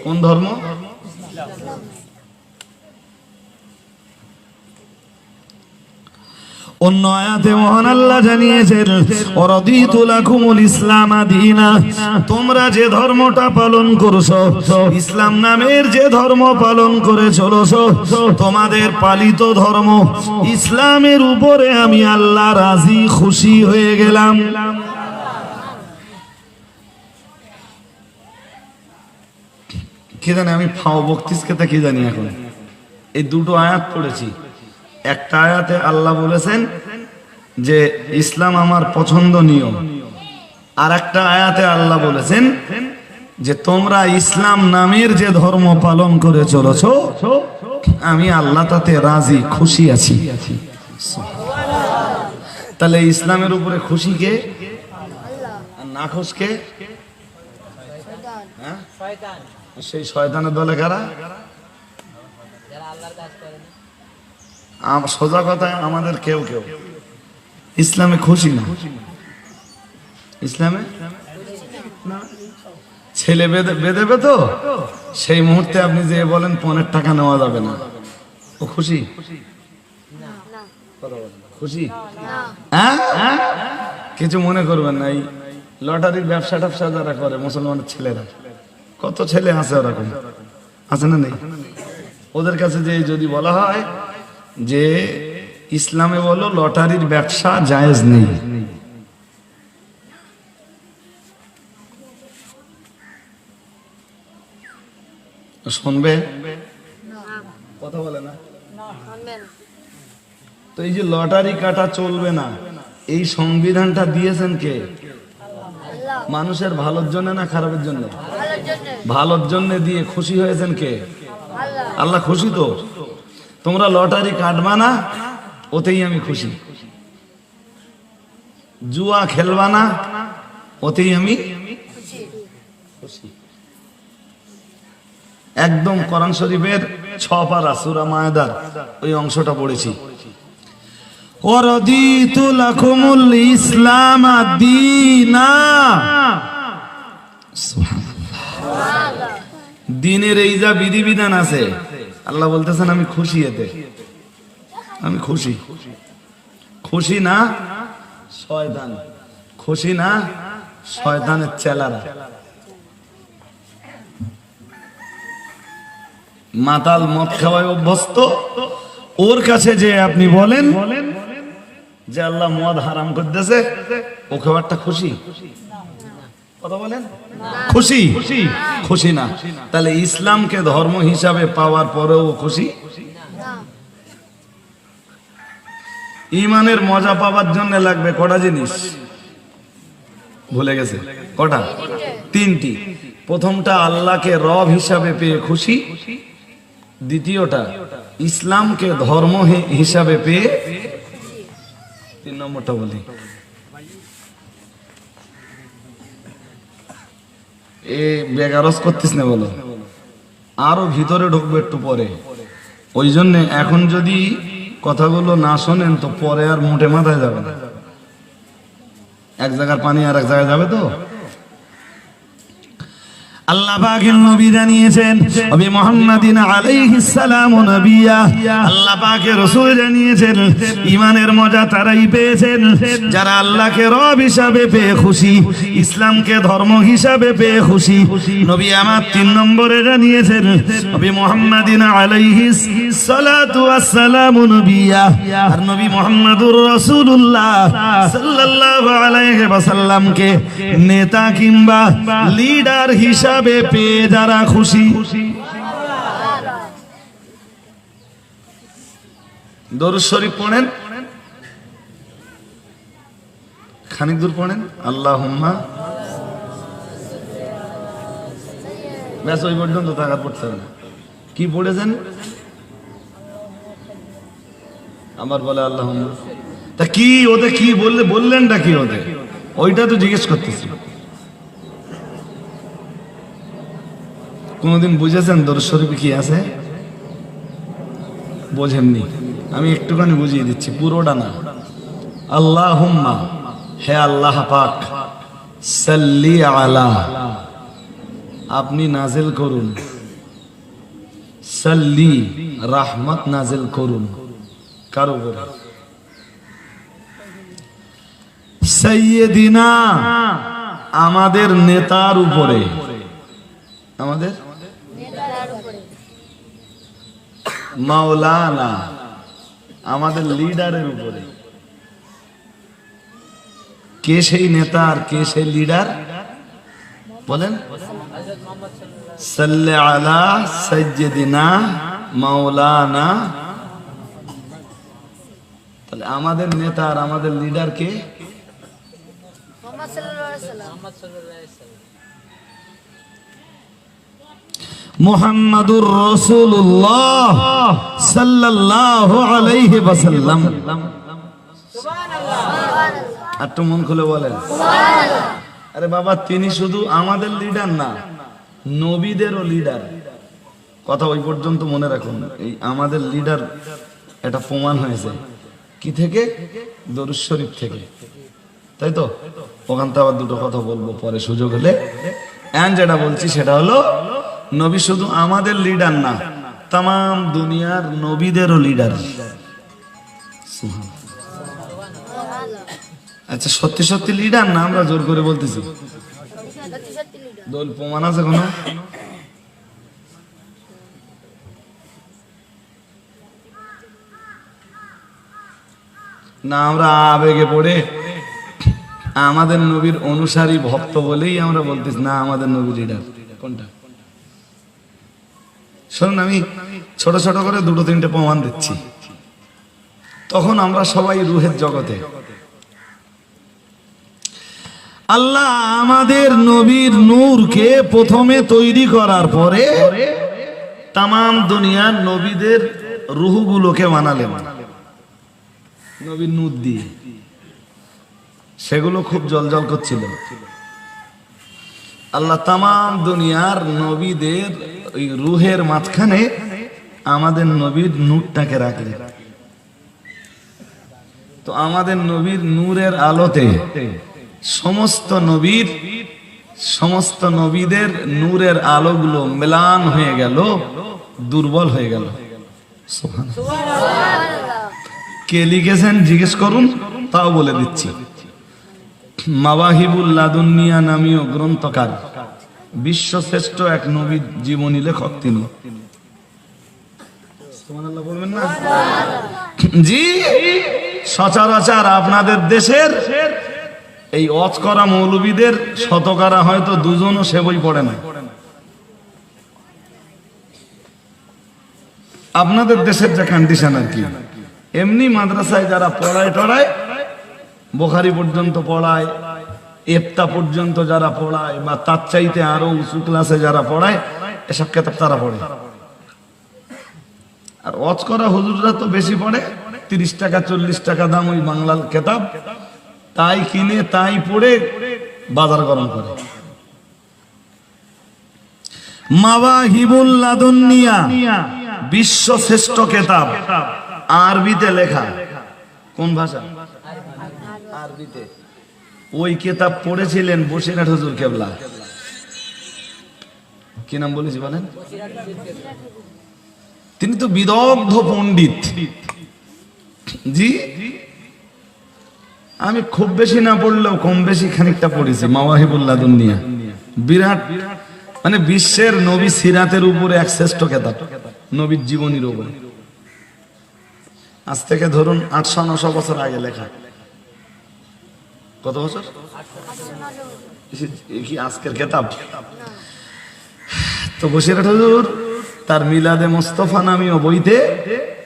কোন ধর্ম? অন্য আয়াতে মহান আল্লাহ জানিয়েছেন ওয়ারাদিতু লাকুমুল ইসলাম দীনা, তোমরা যে ধর্মটা পালন করছো, ইসলাম নামের যে ধর্ম পালন করে চলছো, তোমাদের পালিত ধর্ম ইসলামের উপরে আমি আল্লাহ রাজি খুশি হয়ে গেলাম। কি জানি আমি ফাও বক্তৃতা কি জানি। এখন এই দুটো আয়াত পড়েছি। একটা আয়াতে আল্লাহ বলেছেন যে ইসলাম আমার পছন্দনীয়, আর একটা আয়াতে আল্লাহ বলেছেন যে তোমরা ইসলাম নামের যে ধর্ম পালন করে চলেছো আমি আল্লাহ তাতে রাজি খুশি আছি। তাহলে ইসলামের উপরে খুশি কে আর না খুশ কে? সেই শয়তানের দলে কারা? সোজা কথায় আমাদের কেউ কেউ ইসলামে খুশি না। ইসলামে ছেলে বেঁধেবে তো সেই মুহূর্তে আপনি যে বলেন 5 টাকা নেওয়া যাবে না, ও খুশি? খুশি? হ্যাঁ, কিছু মনে করবেন না। এই লটারির ব্যবসা ট্যাবসা যারা করে মুসলমানের ছেলেরা, কত ছেলে আছে ওরকম, আছে না নেই? ওদের কাছে যে যদি বলা হয় যে ইসলামে বলো লটারির ব্যবসা জায়েজ নেই, শুনবে? কথা বলে না তো। এই যে লটারি কাটা চলবে না, এই সংবিধানটা দিয়েছেন কে? মানুষের ভালোর জন্য না খারাপের জন্য? ভালোর জন্য দিয়ে খুশি হয়েছেন কে? আল্লাহ খুশি তো। তোমরা লটারি কাটবা না, ওতেই আমি খুশি। জুয়া খেলবা না, ওতেই আমি খুশি। একদম কোরআন শরীফের 6 পারা সূরা মায়েদার ওই অংশটা পড়েছি। ওয়ারাদিতু লাকুমুল ইসলাম দীনা। সুবহানাল্লাহ। দ্বীনের এই যা বিধিবিধান আছে আল্লাহ বলতেছেন আমি খুশি, এতে আমি খুশি। খুশি না শয়তান, খুশি না শয়তানের চেলারা। মাতাল মদ খাওয়ায় অভ্যস্ত, ওর কাছে যে আপনি বলেন যে আল্লাহ মদ হারাম করতেছে, ও খাবারটা খুশি? কথা বলেন খুশি? খুশি না। তাহলে ইসলামকে ধর্ম হিসাবে পাওয়ার পরেও খুশি? ইমানের মজা পাওয়ার জন্য লাগবে কটা জিনিস? ভুলে গেছে কটা? 3টি। প্রথমটা আল্লাহকে রব হিসাবে পেয়ে খুশি, দ্বিতীয়টা ইসলামকে ধর্ম হিসাবে পেয়ে, 3 নম্বরটা বলি এ বেগারস করতিস না বলো, আরো ভিতরে ঢুকবে একটু পরে। ওই জন্য এখন যদি কথাগুলো না শোনেন তো পরে আর মোটে মাথায় যাবে না। এক জায়গার পানি আর এক জায়গায় যাবে তো। আল্লাহ পাকের নবী জানিয়েছেন নবী মুহাম্মাদিন আলাইহিস সালাম নবিয়া আল্লাহ পাকের রাসূল জানিয়েছেন ঈমানের মজা তারাই পেয়েছেন যারা আল্লাহকে রব হিসাবে পেয়ে খুশি ইসলামকে ধর্ম হিসাবে পেয়ে খুশি নবী আমার 3 নম্বরে জানিয়েছেন নবী মুহাম্মাদিন আলাইহিস সালাতু ওয়াস সালাম নবিয়া আর নবী মুহাম্মদুর রাসূলুল্লাহ সাল্লাল্লাহু আলাইহি ওয়াসাল্লামকে নেতা কিংবা লিডার হিসাবে পেয়ে যারা খুশি দরুদ শরীফ পড়েন খানিক দূর পড়েন আল্লাহুম্মা ব্যাস ওই পর্যন্ত তাকাত পড়তে হবে না কি পড়েছেন আমার বলে আল্লাহুম্মা তা কি ওদের কি বললেনটা কি ওদের ওইটা তো জিজ্ঞেস করতেছি কোনদিন বুঝেছেন দরুদ শরীফে কি আছে বোঝেননি আমি একটুখানি বুঝিয়ে দিচ্ছি পুরোটা না আল্লাহুম্মা হে আল্লাহ পাক সাল্লি আলা আপনি নাজিল করুন সাল্লি রাহমত নাজিল করুন কারো উপরে সাইয়্যিদিনা আমাদের নেতার উপরে আমাদের মাওলানা আমাদের লিডারের উপরে কে সেই নেতা আর কে সেই লিডার বলেন সাল্লি আলা সাইয়্যিদিনা মাওলানা তাহলে আমাদের নেতা আর আমাদের লিডার কে মুহাম্মদ সাল্লাল্লাহু আলাইহি ওয়াসাল্লাম মুহাম্মাদুর রাসূলুল্লাহ সাল্লাল্লাহু আলাইহি ওয়াসাল্লাম সুবহানাল্লাহ একটু মন খুলে বলেন সুবহানাল্লাহ আরে বাবা তিনি শুধু আমাদের লিডার না নবীদেরও লিডার কথা ওই পর্যন্ত মনে রাখুন এই আমাদের লিডার এটা প্রমাণ হয়েছে কি থেকে দরুদ শরীফ থেকে তাই তো ওখান থেকে আবার দুটো কথা বলবো পরে সুযোগ হলে এখন যেটা বলছি সেটা হলো নবী শুধু আমাদের লিডার না तमाम দুনিয়ার নবীদেরও লিডার আচ্ছা সত্যি সত্যি লিডার না আমরা জোর করে বলতেছি দল প্রমাণ আছে কোনো না আমরা আবেগে পড়ে আমাদের নবীর অনুসারী ভক্ত বলেই আমরা বলতেছি না আমাদের নবী লিডার কোনটা শুনুন আমি ছোট ছোট করে দুটো তিনটে প্রমাণ দিচ্ছি তখন আমরা সবাই রূহের জগতে আল্লাহ আমাদের নবীর নূরকে প্রথমে তৈরি করার পরে तमाम দুনিয়ার নবীদের রূহগুলোকে বানালেন নবীর নূর দিয়ে সেগুলো খুব জ্বলজ্বল করছিল আল্লাহ तमाम দুনিয়ার নবীদের ওই রূহের মাঝখানে আমাদের নবীর নূরটাকে রাখলেন তো আমাদের নবীর নূরের আলোতে সমস্ত নবীদের নূরের আলোগুলো মিলান হয়ে গেল দুর্বল হয়ে গেল সুবহানাল্লাহ কে লিখেছেন জিজ্ঞেস করুন তাও বলে দিচ্ছি মাওয়াহিবুল লাদুনিয়া নামীয় গ্রন্থকার বিশ্বশ্রেষ্ঠ এক নবী জীবনী লেখক তিনি সুবহানাল্লাহ বলবেন না জি সচরাচর আপনাদের দেশের এই ওয়াজ করা মৌলবীদের শতকরা হয়তো দুজনও সে বই পড়ে না আপনাদের দেশের যে কন্ডিশন আর কি এমনি মাদ্রাসায় যারা পড়ায় টড়ায় বুখারী পর্যন্ত পড়ায় ইফতা পর্যন্ত যারা পড়ায় বা তার চাইতে আরো উঁচু ক্লাসে যারা পড়ায় এসব কিতাব তারা পড়ে আর ওয়াজ করা হুজুররা তো বেশি পড়ে 30 টাকা 40 টাকা দাম ওই বাংলা কিতাব তাই কিনে তাই পড়ে বাজার গরম করে মাওয়াহিবুল লাদুনিয়া বিশ্ব শ্রেষ্ঠ কিতাব আরবিতে লেখা কোন ভাষা আরবিতে ওই কিতাব পড়েছিলেন বসিরহাট হুজুর কেবলা কি নাম বলেছি বলেন? তিনি তো বিদগ্ধ পণ্ডিত। জি, আমি খুব বেশি না পড়লেও কম বেশি খানিকটা পড়েছি মাওয়াহিবুল লাদুনিয়া। বিরাট, মানে বিশ্বের নবী সিরাতের উপরে এক শ্রেষ্ঠ কেতাব, নবীর জীবনীর উপরে। আজ থেকে ধরুন 800-900 বছর আগে লেখা। কত বছর? কি আজকের কেতাব? তো বসিরহাট হুজুর তার মিলাদে মোস্তফা নামীয় বইতে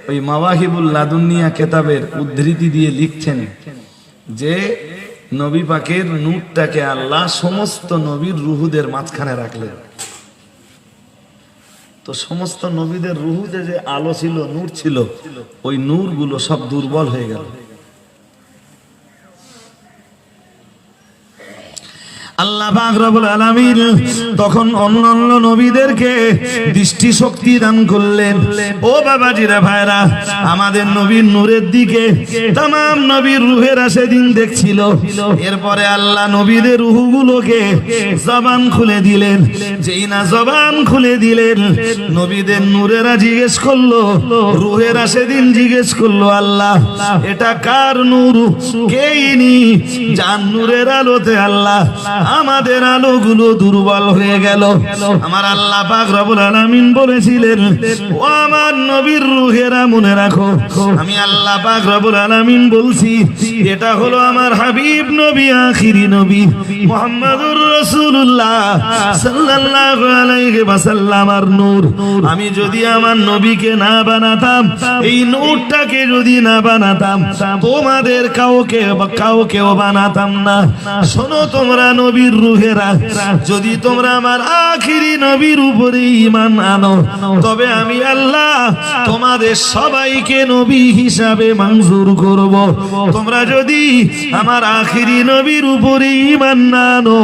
ওই মাওয়াহিবুল লাদুনিয়া কেতাবের উদ্ধৃতি দিয়ে লিখছেন যে নবী পাকের নূরটাকে আল্লাহ সমস্ত নবীর রুহুদের মাঝখানে রাখলেন। তো সমস্ত নবীদের রুহুতে যে আলো ছিল, নূর ছিল, ওই নূর গুলো সব দুর্বল হয়ে গেল। আল্লাহ পাক রব্বুল আলামিন তখন অন্যান্য নবীদেরকে দৃষ্টি শক্তি দান করলেন। ও বাবাজিরা ভাইরা, আমাদের নবীর নূরের দিকে तमाम নবীর রূহেরা সেদিন দেখছিল। এরপরে আল্লাহ নবীদের রূহগুলোকে জবান খুলে দিলেন। যেই না জবান খুলে দিলেন, নবীদের নূরেরা জিজ্ঞেস করলো, রূহেরা সেদিন জিজ্ঞেস করলো, আল্লাহ এটা কার নূর? কে ইনি যার নূরের আলোতে আল্লাহ আমাদের আলোগুলো দুর্বল হয়ে গেল? আমার আল্লাহ পাক রব্বুল আলামিন বলেছিলেন, ও আমার নবীর রূহেরা মনে রাখো, আমি আল্লাহ পাক রব্বুল আলামিন বলছি, এটা হলো আমার হাবিব নবী, আখিরি নবী মুহাম্মদুর রাসূলুল্লাহ সাল্লাল্লাহু আলাইহি ওয়াসাল্লামের নূর। আমি যদি আমার নবীকে না বানাতাম, এই নূরটাকে যদি না বানাতাম, তোমাদের কাউকেও বানাতাম না। শোনো তোমরা নবীর রূহেরা, যদি তোমরা আমার আখিরি নবীর উপরে ঈমান আনো, তবে আমি আল্লাহ তোমাদের সবাইকে নবী হিসাবে মঞ্জুর করব। তোমরা যদি আমার আখিরি নবীর উপরে ঈমান না আনো,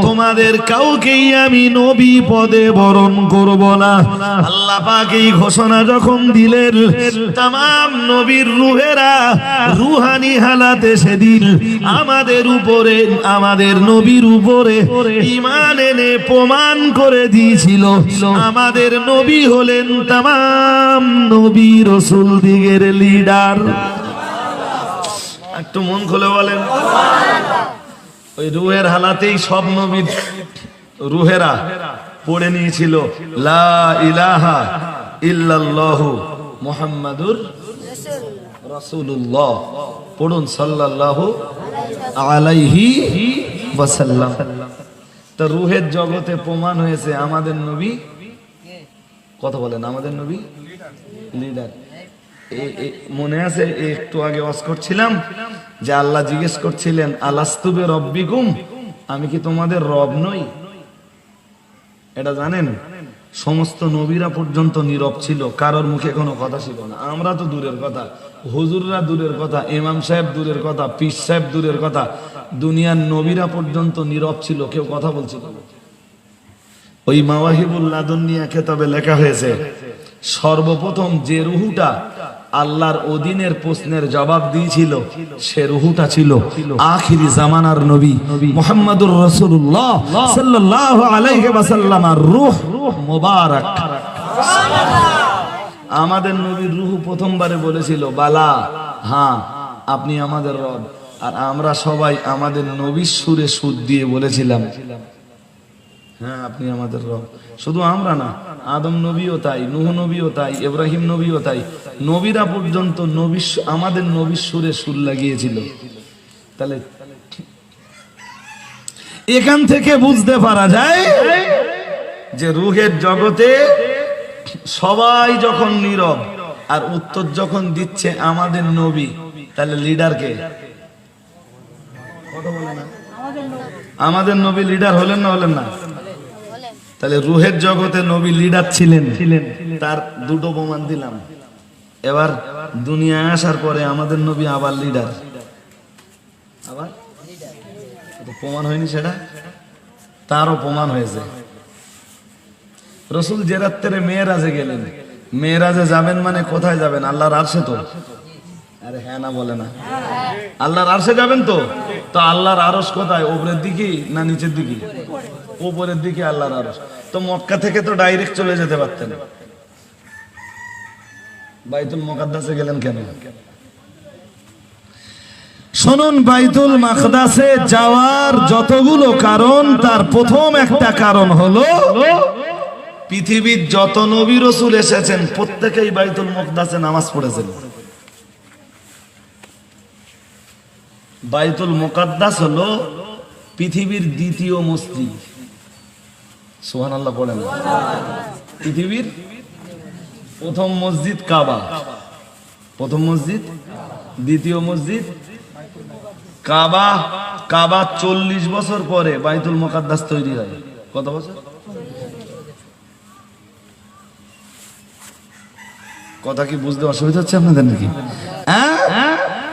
তোমাদের কাউকেই আমি নবী পদে বরণ করব না। আল্লাহ পাক এই ঘোষণা যখন দিলেন, तमाम নবীর রূহেরা রূহানি হালাতে সেদিন আমাদের উপরে, আমাদের নবীর উপরে ঈমান এনে প্রমাণ করে দিয়েছিল আমাদের নবী হলেন तमाम নবী রাসূল দিগের লিডার। একটু মন খুলে বলেন। ওই রূহের হালাতেই সব নবীর রূহেরা পড়ে নিয়েছিল লা ইলাহা ইল্লাল্লাহু মুহাম্মাদুর রাসূলুল্লাহ। পড়ুন সাল্লাল্লাহু আলাইহি ওয়াসাল্লাম। তো রূহের জগতে প্রমাণ হয়েছে আমাদের নবী, কথা বলেন, আমাদের নবী লিডার। মনে আছে একটু আগে ওয়াজ করছিলাম যে আল্লাহ জিজ্ঞেস করছিলেন, আলাস্তু বিরব্বিকুম, আমি কি তোমাদের রব নই? এটা জানেন? সমস্ত নবীরা পর্যন্ত নীরব ছিল, কারোর মুখে কোনো কথা ছিল না। আমরা তো দূরের কথা, হুজুররা দূরের কথা, ইমাম সাহেব দূরের কথা, পীর সাহেব দূরের কথা, দুনিয়ার নবীরা পর্যন্ত নীরব ছিল, কেউ কথা বলছিল না। ওই মাওয়াহিবুল লাদুনিয়া কিতাবে লেখা হয়েছে, সর্বপ্রথম যে রূহটা আল্লাহর অধীনের প্রশ্নের জবাব দিয়েছিল, সে রূহটা ছিল আখিরি জামানার নবী মুহাম্মদুর রাসূলুল্লাহ সাল্লাল্লাহু আলাইহি ওয়াসাল্লামের রূহ মুবারক। আমাদের নবীর রূহ প্রথমবারে বলেছিল, বালা, হ্যাঁ আপনি আমাদের রব। আর আমরা সবাই আমাদের নবীর সুরে সুর দিয়ে বলেছিলাম, হ্যাঁ আপনি আমাদের রব। শুধু আমরা না, আদম নবীও তাই, নূহ নবীও তাই, ইব্রাহিম নবীও তাই। নবীরা পর্যন্ত নবী আমাদের নবীর সুরে সুর লাগিয়েছিল। তাহলে এখান থেকে বুঝতে পারা যায় যে রূহের জগতে সবাই যখন নীরব আর উত্তর যখন দিচ্ছে আমাদের নবী, তাহলে লিডার কে? আমাদের নবী লিডার হলেন না হলেন না? তাহলে রূহের জগতে নবী লিডার ছিলেন, তার দুটো প্রমাণ দিলাম। এবার দুনিয়ায় আসার পরে আমাদের নবী আবার লিডার, আবার প্রমাণ হয়নি সেটা? তারও প্রমাণ হয়েছে। রসুল যে রাত্রে মেয়েরাজে গেলেন, মেয়েরাজে যাবেন মানে কোথায় যাবেন? আল্লাহর আরশে। তো আরে হ্যাঁ না বলে না? আল্লাহর আরশে যাবেন তো। তো আল্লাহর আরশ কোথায়? উপরের দিকে না নিচের দিকে? উপরের দিকে আল্লাহর আরশ। তো মক্কা থেকে তো ডাইরেক্ট চলে যেতে পারতেন, বাইতুল মুকাদ্দাসে গেলেন কেন? শুনুন, বাইতুল মাকদাসে যাওয়ার যতগুলো কারণ, তার প্রথম একটা কারণ হলো পৃথিবীর যত নবী রাসূল এসেছেন প্রত্যেকেই বাইতুল মুকদ্দাসে নামাজ পড়েছেন। বাইতুল মুকাদ্দাস হলো পৃথিবীর দ্বিতীয় মসজিদ। সুবহানাল্লাহ বলেন। পৃথিবীর প্রথম মসজিদ কাবা, প্রথম মসজিদ, দ্বিতীয় মসজিদ কাবা। কাবা 40 বছর পরে বাইতুল মুকাদ্দাস তৈরি হয়। কত বছর? কথা কি বুঝতে অসুবিধা হচ্ছে আপনাদের নাকি?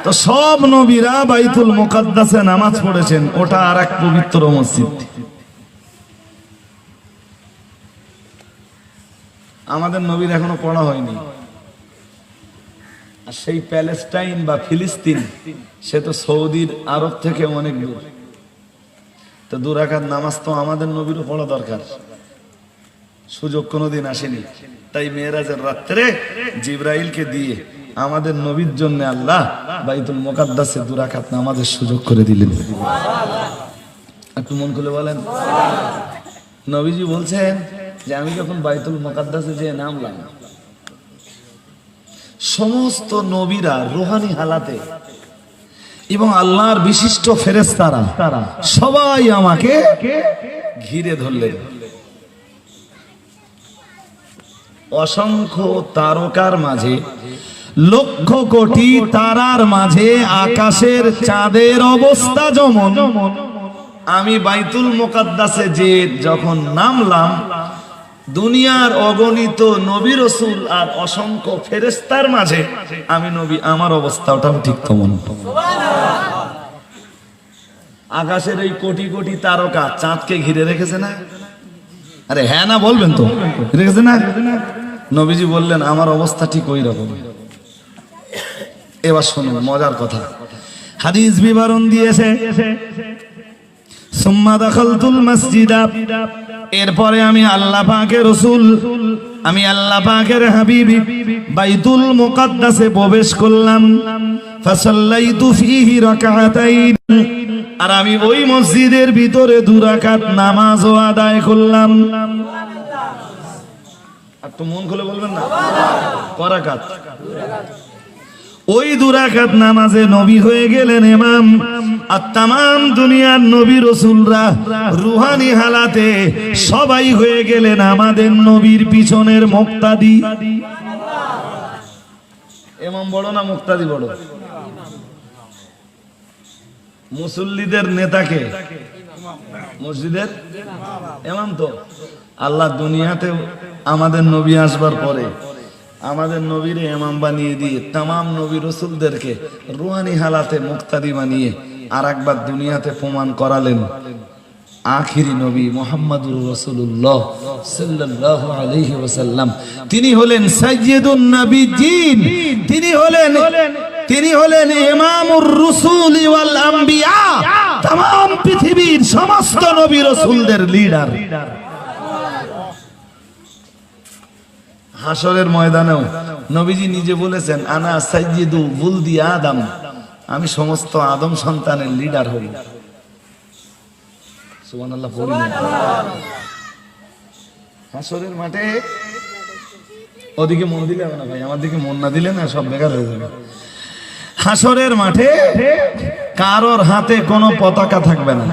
তো সব নবীরা বাইতুল মুকাদ্দাসে নামাজ পড়েছেন, ওটা আর এক পবিত্র মসজিদ। আমাদের নবীর এখনো পড়া হয়নি। আর সেই প্যালেস্টাইন বা ফিলিস্তিন, সে তো সৌদির আরব থেকে অনেক দূর। তো 2 রাকাত নামাজ তো আমাদের নবীরও পড়া দরকার, সুযোগ কোনোদিন আসেনি। তাই মেরাজের রাত্রে জিবরাইলকে দিয়ে আমাদের নবীর জন্য আল্লাহ বাইতুল মুকাদ্দাসে 2 রাকাত নামাজের সুযোগ করে দিলেন। একটু মন খুলে বলেন। নবীজি বলছেন যে আমি যখন বাইতুল মুকাদ্দাসে যে নামলাম, সমস্ত নবীরা রূহানি হালাতে এবং আল্লাহর বিশিষ্ট ফেরেশতারা সবাই আমাকে ঘিরে ধরলেন। অসংখ্য তারকার মাঝে, লক্ষ কোটি তারার মাঝে আকাশের চাঁদের অবস্থা যেমন, আমি বাইতুল মুকাদ্দাসে যে যখন নামলাম, দুনিয়ার অগণিত নবী রাসূল আর অসংখ্য ফেরেশতার মাঝে আমি নবী, আমার অবস্থাটাও ঠিক তেমন। আকাশের এই কোটি কোটি তারকা চাঁদকে ঘিরে রেখেছে না? আরে হ্যাঁ না বলবেন তো, রেখেছে না? নবীজি বললেন আমার অবস্থা ঠিক ওই রকম। এবার শুনুন মজার কথা, হাদিস বিবরণ দিয়েছে, সুম্মা দাখালতুল মাসজিদা, এরপরে আমি আল্লাহ পাকের রাসূল, আমি আল্লাহ পাকের হাবিব বাইতুল মুকাদ্দাসে প্রবেশ করলাম। ফাসাল্লাইতু ফীহি রাকাতাইন, আর আমি ওই মসজিদের ভিতরে 2 রাকাত নামাজও আদায় করলাম। একটু মন খুলে বলবেন না, কয় রাকাত? ওই 2 রাকাত নামাজে নবী হয়ে গেলেন ইমাম। আর তামাম দুনিয়ার নবী রাসূলরা রূহানি হালাতে সবাই হয়ে গেলেন আমাদের নবীর পিছনের মুক্তাদি। ইমাম বড় না মুক্তাদি বড়? মুসল্লিদের নেতাকে মসজিদের ইমাম। তো আল্লাহ দুনিয়াতে আমাদের নবী আসবার পরে আমাদের নবীর ইমাম বানিয়ে দিয়ে তামাম নবী রাসূলদেরকে রূহানি হালাতে মুক্তাদি বানিয়ে আর একবার দুনিয়াতে প্রমাণ করালেন আখিরি নবী মুহাম্মদুর রাসূলুল্লাহ সাল্লাল্লাহু আলাইহি ওয়াসাল্লাম। তিনি হলেন সাইয়্যিদুন নবিয়্যিন, তিনি হলেন ইমামুর রুসুল ওয়াল আম্বিয়া, তামাম পৃথিবীর সমস্ত নবী রাসূলদের লিডার। হাসরের ময়দানেও নবীজি নিজে বলেছেন আনা সাইয়্যিদু বুলদি আদম, আমি সমস্ত আদম সন্তানের লিডার হই। সুবহানাল্লাহ বলি না? হাসরের মাঠে ওদিকে মন দিলে হবে না ভাই, আমার দিকে মন না দিলে না সব বেকার হয়ে যাবে। হাসরের মাঠে কারোর হাতে কোনো পতাকা থাকবে না।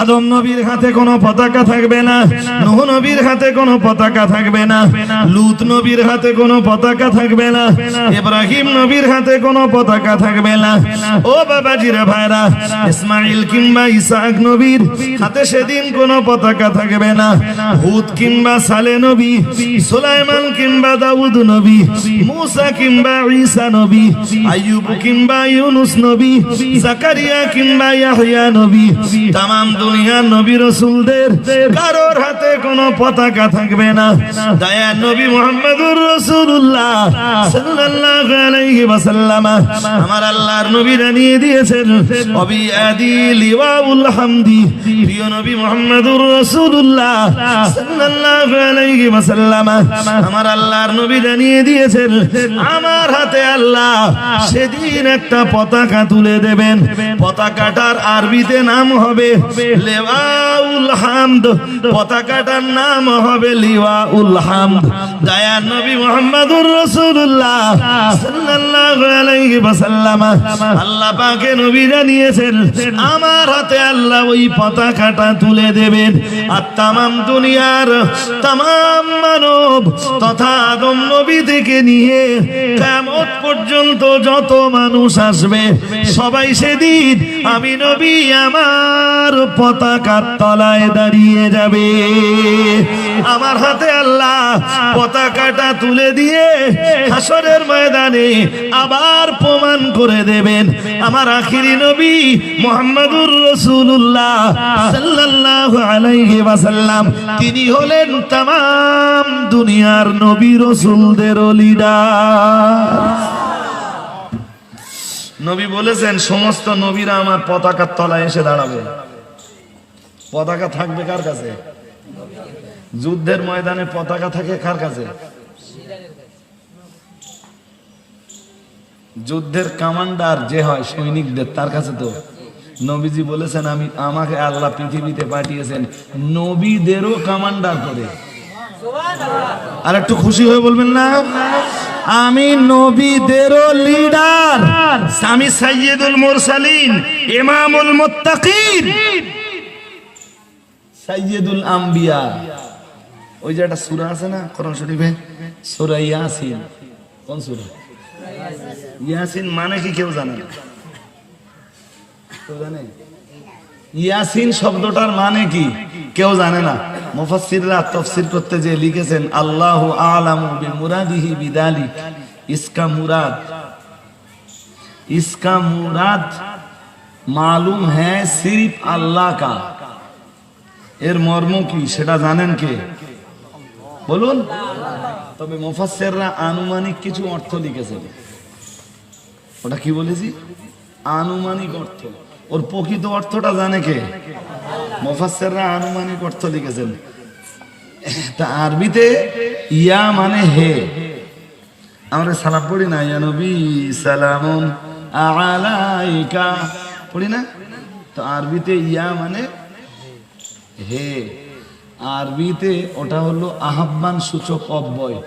আদম নবীর হাতে কোনো পতাকা থাকবে না, নূহ নবীর হাতে কোনো পতাকা থাকবে না, লূত নবীর হাতে কোনো পতাকা থাকবে না, ইব্রাহিম নবীর হাতে কোনো পতাকা থাকবে না। ও বাবাজিরা ভাইরা, ইসমাইল কিংবা ইসহাক নবীর হাতে সেদিন কোনো পতাকা থাকবে না। হুদ কিংবা সালে নবী, সুলাইমান কিংবা দাউদ নবী, মুসা কিংবা ঈসা নবী, আইয়ুব কিংবা ইউনুস নবী, জাকারিয়া কিংবা ইয়াহইয়া নবী, তামাম দুনিয়ার নবী রাসূলদের কারোর হাতে কোনো পতাকা থাকবে না। দয়ার নবী মুহাম্মদুর রাসূলুল্লাহ সাল্লাল্লাহু আলাইহি ওয়াসাল্লাম আমার আল্লাহর নবী জানিয়ে দিয়েছেন অবিয়াদি লিওয়াউল হামদি। প্রিয় নবী মুহাম্মদুর রাসূলুল্লাহ সাল্লাল্লাহু আলাইহি ওয়াসাল্লাম আমার আল্লাহর নবী জানিয়ে দিয়েছেন আমার হাতে আল্লাহ সেদিন একটা পতাকা তুলে দেবেন। পতাকাটার আরবিতে নাম হবে লিওয়াউল হামদ, পতাকাটার নাম হবে লিওয়াউল হামদ। দয়ার নবী মুহাম্মদুর রাসূলুল্লাহ সাল্লাল্লাহু আলাইহি ওয়াসাল্লাম আল্লাহ পাকে নবী জানিয়েছেন আমার হাতে আল্লাহ ওই পতাকাটা তুলে দেবেন। আর তামাম দুনিয়ার তামাম মানব তথা আদম নবী থেকে নিয়ে কিয়ামত পর্যন্ত যত মানুষ আসবে সবাই সেদিন আমি নবী আমার পতাকার তলায় দাঁড়িয়ে যাবে। আমার হাতে আল্লাহ পতাকাটা তুলে দিয়ে হাসরের ময়দানে আবার প্রমাণ করে দেবেন আমার আখিরি নবী মুহাম্মদুর রাসূলুল্লাহ সাল্লাল্লাহু আলাইহি ওয়াসাল্লাম তিনি হলেন তামাম দুনিয়ার নবী রাসূলদের লিডার। নবী বলেছেন সমস্ত নবীরা আমার পতাকার তলায় এসে দাঁড়াবে। পতাকা থাকবে কার কাছে? যুদ্ধের ময়দানে পতাকা থাকে কার কাছে? যুদ্ধের কমান্ডার যে হয় সৈনিকদের তার কাছে। তো নবীজি বলেছেন আমাকে আল্লাহ পৃথিবীতে পাঠিয়েছেন নবীদেরও কমান্ডার করে। আর একটু খুশি হয়ে বলবেন না আমি নবীদেরও লিডার, আমি সাইয়্যিদুল মুরসালিন, ইমামুল মুত্তাকিন, সাইয়্যিদুল আম্বিয়া। ওই যে একটা সূরা আছে না কোরআন শরীফে, সূরা ইয়াসিন। কোন সূরা? ইয়াসিন মানে কি কেউ জানে? কেউ জানে? ইয়াসিন শব্দটার মানে কি কেউ জানে না। মুফাসসিররা তাফসীর করতে যে লিখেছেন আল্লাহু আ'লামু বিমুরাদিহি বিযালিক, इसका मुराद मालूम है सिर्फ अल्लाह का। এর মর্ম কি সেটা জানেন কে? বলুন। তবে মুফাসসিররা আনুমানিক কিছু অর্থ লিখেছেন। ওটা কি বলেছি? আনুমানিক অর্থ। ওর প্রকৃত অর্থটা জানে কে? মুফাসসিররা আনুমানিক অর্থ লিখেছেন। তা আরবিতে ইয়া মানে হে, আমরা সালাম পড়ি না, ইয়া নবী সালামুন আলাইকা পড়ি না? তো আরবিতে ইয়া মানে হে। আরবিতে ওটা হলো আহ্বান সূচক অব্যয়।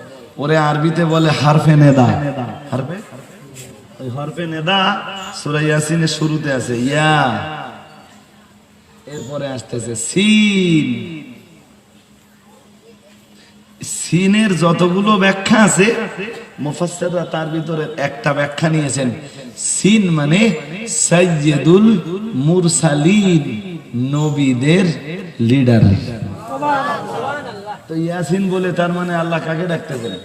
ওরে আরবিতে বলে হারফে নেদা। হরফে নেদা সূরা ইয়াসিনের শুরুতে আছে ইয়া, এরপরে আসতেছে সিন। সিনের যতগুলো ব্যাখ্যা আছে মুফাসসিররা তার ভিতরে একটা ব্যাখ্যা নিয়েছেন। সিন মানে সাইয়্যিদুল মুরসালিন, নবীদের লিডার। তো ইয়াসিন বলে তার মানে আল্লাহ কাকে ডাকতেছেন?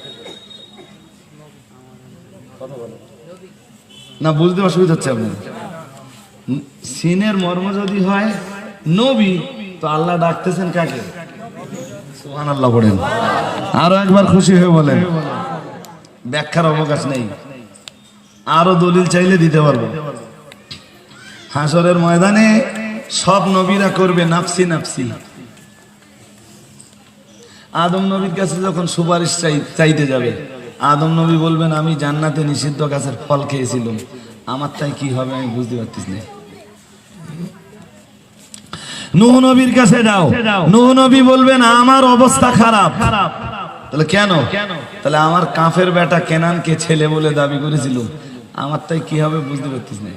না বুঝতে অসুবিধা হচ্ছে আপনার? সিনের মর্ম যদি হয় নবী তো আল্লাহ ডাকতেছেন কাকে? সুবহানাল্লাহ বলেন। আরো একবার খুশি হয়ে বলেন। ব্যাখ্যার অবকাশ নেই, আরো দলিল চাইলে দিতে পারবো। হাসরের ময়দানে সব নবীরা করবে নাফসি নাফসি। আদম নবীর কাছে যখন সুপারিশ চাইতে যাবে, আদম নবী বলবেন আমি জান্নাতে নিষিদ্ধ গাছের ফল খেয়েছিলাম, আমার তাই কি হবে আমি বুঝতে পারতেছি না। নূহ নবীর কাছে যাও, নূহ নবী বলবেন আমার অবস্থা খারাপ। তাহলে কেন? তাহলে আমার কাফের বেটা কেনানকে ছেলে বলে দাবি করেছিল, আমার তাই কি হবে বুঝতে পারতেছি না।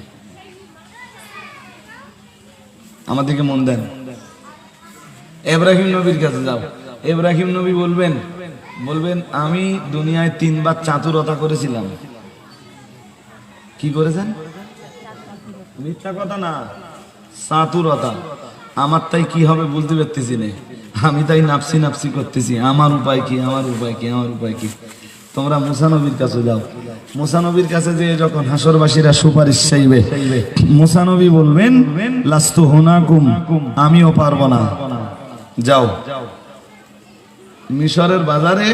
আমার দিকে মন দেন। ইব্রাহিম নবীর কাছে যাও, ইব্রাহিম নবী বলবেন আমি দুনিয়ায় 3 বার চাতুরতা করেছিলাম। কি করেছেন? মিথ্যা কথা না, চাতুরতা। আমার তাই কি হবে বুঝতে পারতেছি না, আমি তাই নাফসি নাফসি করতেছি, আমার উপায় কি, আমার উপায় কি, আমার উপায় কি। তোমরা মুসা নবীর কাছে যাও। মুসা নবীর কাছে যে যখন হাসরবাসীরা সুপারিশ চাইবে, মুসা নবী বলবেন লাস্তু হুনাকুম, আমিও পারবো না, যাও। মিশরের বাজারে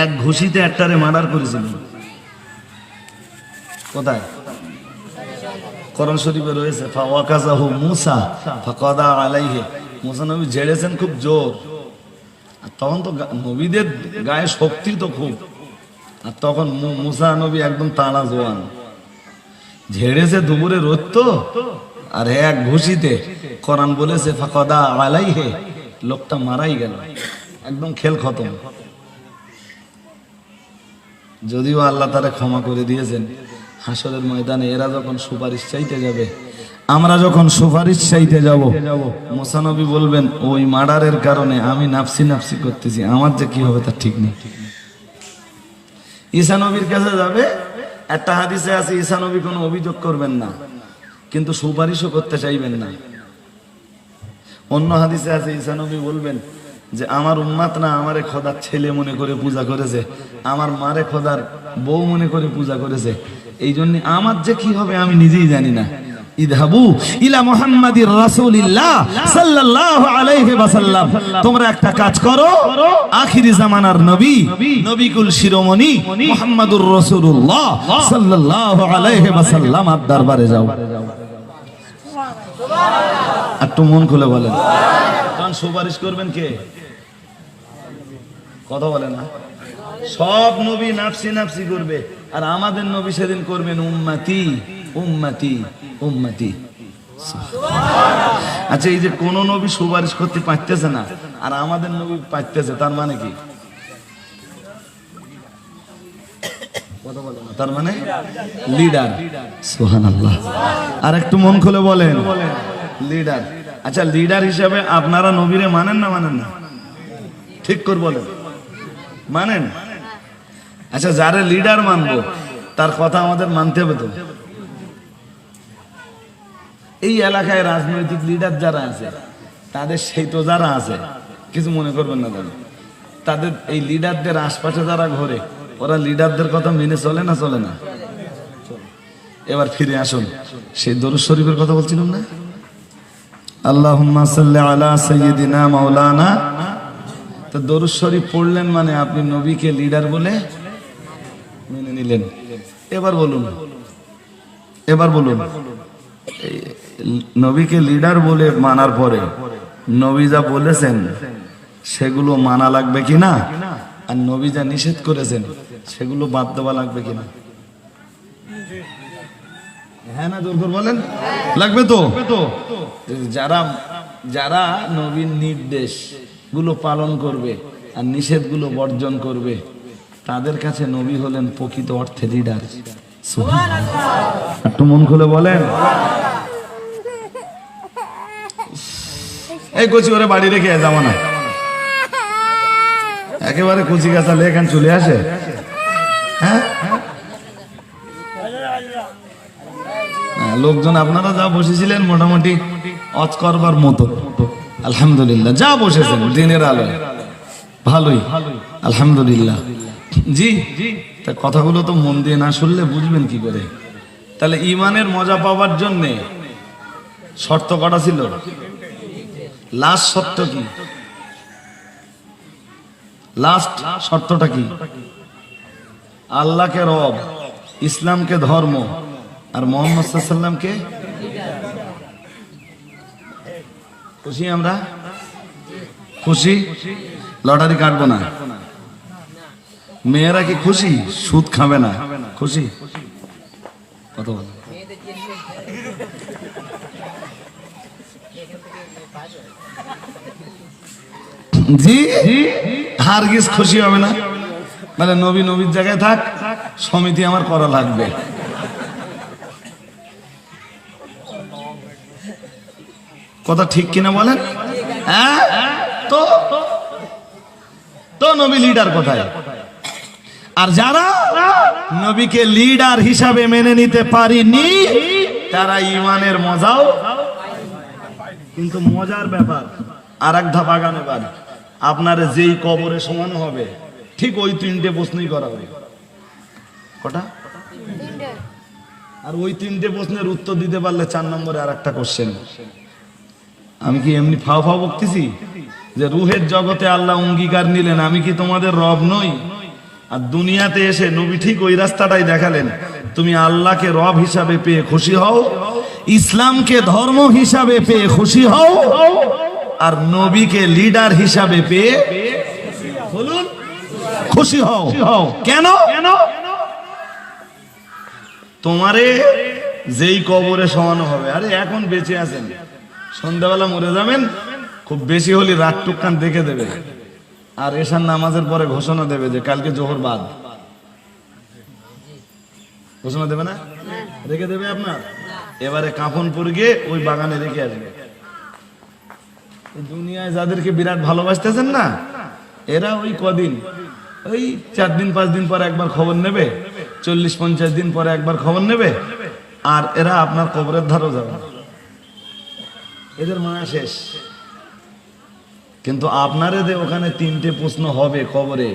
এক ঘুষিতে একটারে মার্ডার করেছিল। কোথায়? কোরআন শরীফে রয়েছে ফাওয়াকাযাহু মূসা ফাকাদা আলাইহি। মুসা নবী ঝেড়েছেন খুব জোর। আর তখন তো নবীদের গায়ে শক্তি তো খুব, আর তখন মুসা নবী একদম তাড়া জোয়ান, ঝেড়েছে দুপুরে রোদ তো, আর এক ঘুষিতে কোরআন বলেছে ফাকাদা আলাইহি, লোকটা মারাই গেল, একদম খেল খতম। যদিও আল্লাহ তারা ক্ষমা করে দিয়েছেন। হাসরের ময়দানে এরা যখন সুপারিশ চাইতে যাবে, আমরা যখন সুপারিশ চাইতে যাব, মুসা নবী বলবেন ওই মার্ডারের কারণে আমি নাফসি নাফসি করতেছি, আমার যে কি হবে তার ঠিক নেই। ঈসা নবীর কাছে যাবে, একটা হাদিসে আছে ঈসা নবী কোনো অভিযোগ করবেন না, কিন্তু সুপারিশও করতে চাইবেন না। অন্য হাদিসে আছে ঈসা নবী বলবেন যে আমার উম্মাত না আমারে খোদার ছেলে মনে করে পূজা করেছে, আমার মারে খোদার বউ মনে করে পূজা করেছে, এই জন্য আমার যে কি হবে আমি নিজেই জানি না। ইযহাবু ইলা মুহাম্মাদির রাসূলিল্লাহ সাল্লাল্লাহু আলাইহি ওয়াসাল্লাম, তোমরা একটা কাজ করো, আখিরি জামানার নবী, নবীকুল শিরোমণি মুহাম্মাদুর রাসূলুল্লাহ সাল্লাল্লাহু আলাইহি ওয়াসাল্লাম এর দরবারে যাও। একটু মন খুলে বলেন, কারণ সুপারিশ করবেন কে? কথা বলে না। সব নবী নাফসি নাফসি করবে, আর আমাদের নবী সেদিন করবেন উম্মতি উম্মতি উম্মতি। আচ্ছা, এই যে কোন নবী সুপারিশ করতে পারতেছে না আর আমাদের নবী পারতেছে, তার মানে কি? কথা বলে না, তার মানে লিডার। সুবহানাল্লাহ। আর একটু মন খুলে বলেন, লিডার। আচ্ছা, লিডার হিসাবে আপনারা নবীরে মানেন না মানেন না? ঠিক করে বলেন, মানেন? আচ্ছা, যারা লিডার মানবো তার কথা আমাদের মানতে হবে তো। এই এলাকায় রাজনৈতিক লিডার যারা আছে, তাদের সেই তো যারা আছে, কিছু মনে করবেন না দাদা, তাদের এই লিডারদের আশপাশে যারা ঘোরে, ওরা লিডারদের কথা মেনে চলে না চলে না? এবার ফিরে আসুন, সেই দরুদ শরীফের কথা বলছিলাম না? আল্লাহুম্মা সাল্লি আলা সাইয়্যিদিনা মাওলানা। তো দরুদ শরীফ পড়লেন মানে আপনি নবীকে লিডার বলে মেনে নিলেন। এবার বলুন, এবার বলুন, নবীকে লিডার বলে মানার পরে নবী যা বলেছেন সেগুলো মানা লাগবে কিনা, আর নবী যা নিষেধ করেছেন সেগুলো বাদ দেওয়া লাগবে কিনা? হ্যাঁ না জোর করে বলেন, লাগবে তো। যারা যারা নবীর নির্দেশ গুলো পালন করবে আর নিষেধ গুলো বর্জন করবে, তাদের কাছে নবী হলেন প্রকৃত অর্থে লিডার। একটু মন খুলে বলেন। এই কচি ওরে বাড়ি রেখে যাবো না, একেবারে কচি গাছা লেখান চলে আসে। হ্যাঁ, লোকজন আপনারা যা বসেছিলেন মোটামুটি অজ করবার মতো, আলহামদুলিল্লাহ। যা বসেছেন দিনের আলোয় ভালোই, আলহামদুলিল্লাহ। জি, তা কথাগুলো তো মন দিয়ে না শুনলে বুঝবেন কি করে? তাহলে ইমানের মজা পাওয়ার জন্যে শর্ত কটা ছিল? লাস্ট শর্ত কি? লাস্ট শর্তটা কি? আল্লাহকে রব, ইসলামকে ধর্ম, আর মুহাম্মদ সাল্লাল্লাহু আলাইহি ওয়াসাল্লামকে। খুশি? আমরা খুশি? লটারি কাটবো না। মেয়েরা কি খুশি? সুদ খাবে না, খুশি? কত বল? জি, হারগিজ খুশি হবে না। মানে নবী নবীর জায়গায় থাক, সমিতি আমার করা লাগবে। কথা ঠিক কিনা বলেন? হ্যাঁ, তো তো নবী লিডার কোথায়? আর যারা নবীকে লিডার হিসাবে মেনে নিতে পারিনি, তারা ইমানের মজাও। কিন্তু মজার ব্যাপার আর এক ধাপ আগানো, আপনার যেই কবরে সমানো হবে ঠিক ওই তিনটে প্রশ্নই করা হবে। কটা? আর ওই তিনটে প্রশ্নের উত্তর দিতে পারলে 4 নম্বরে আর একটা কোশ্চেন। আমি কি এমনি ফাও ফাও বকতেছি যে রুহের জগতে আল্লাহ অঙ্গীকার নিলেন আমি কি তোমাদের রব নই? আর দুনিয়াতে এসে নবী ঠিক ওই রাস্তাটাই দেখালেন, তুমি আল্লাহকে রব হিসাবে পেয়ে খুশি হও, ইসলামকে ধর্ম হিসাবে পেয়ে খুশি হও, আর নবীকে লিডার হিসাবে পেয়ে বলুন খুশি হও। কেন? তোমারে যেই কবরে শোয়ানো হবে, আরে এখন বেঁচে আছেন, সন্ধ্যাবেলা মরে যাবেন, খুব বেশি হলে রাত টুকখান দেখে দেবে, আর এশার নামাজের পরে ঘোষণা দেবে যে কালকে জোহর বাদ। ঘোষণা দেবে না? রেখে দেবে আপনার। এবারে কাফন পরে গিয়ে ওই বাগানে রেখে আসবে। দুনিয়ায় যাদেরকে বিরাট ভালোবাসতেছেন না, এরা ওই কদিন, ওই 4 দিন 5 দিন পরে একবার খবর নেবে, 40-50 দিন পরে একবার খবর নেবে, আর এরা আপনার কবরের ধারও যাবে, এদের মায়া শেষ। কিন্তু আপনারে যে ওখানে 3টে প্রশ্ন হবে কবরে,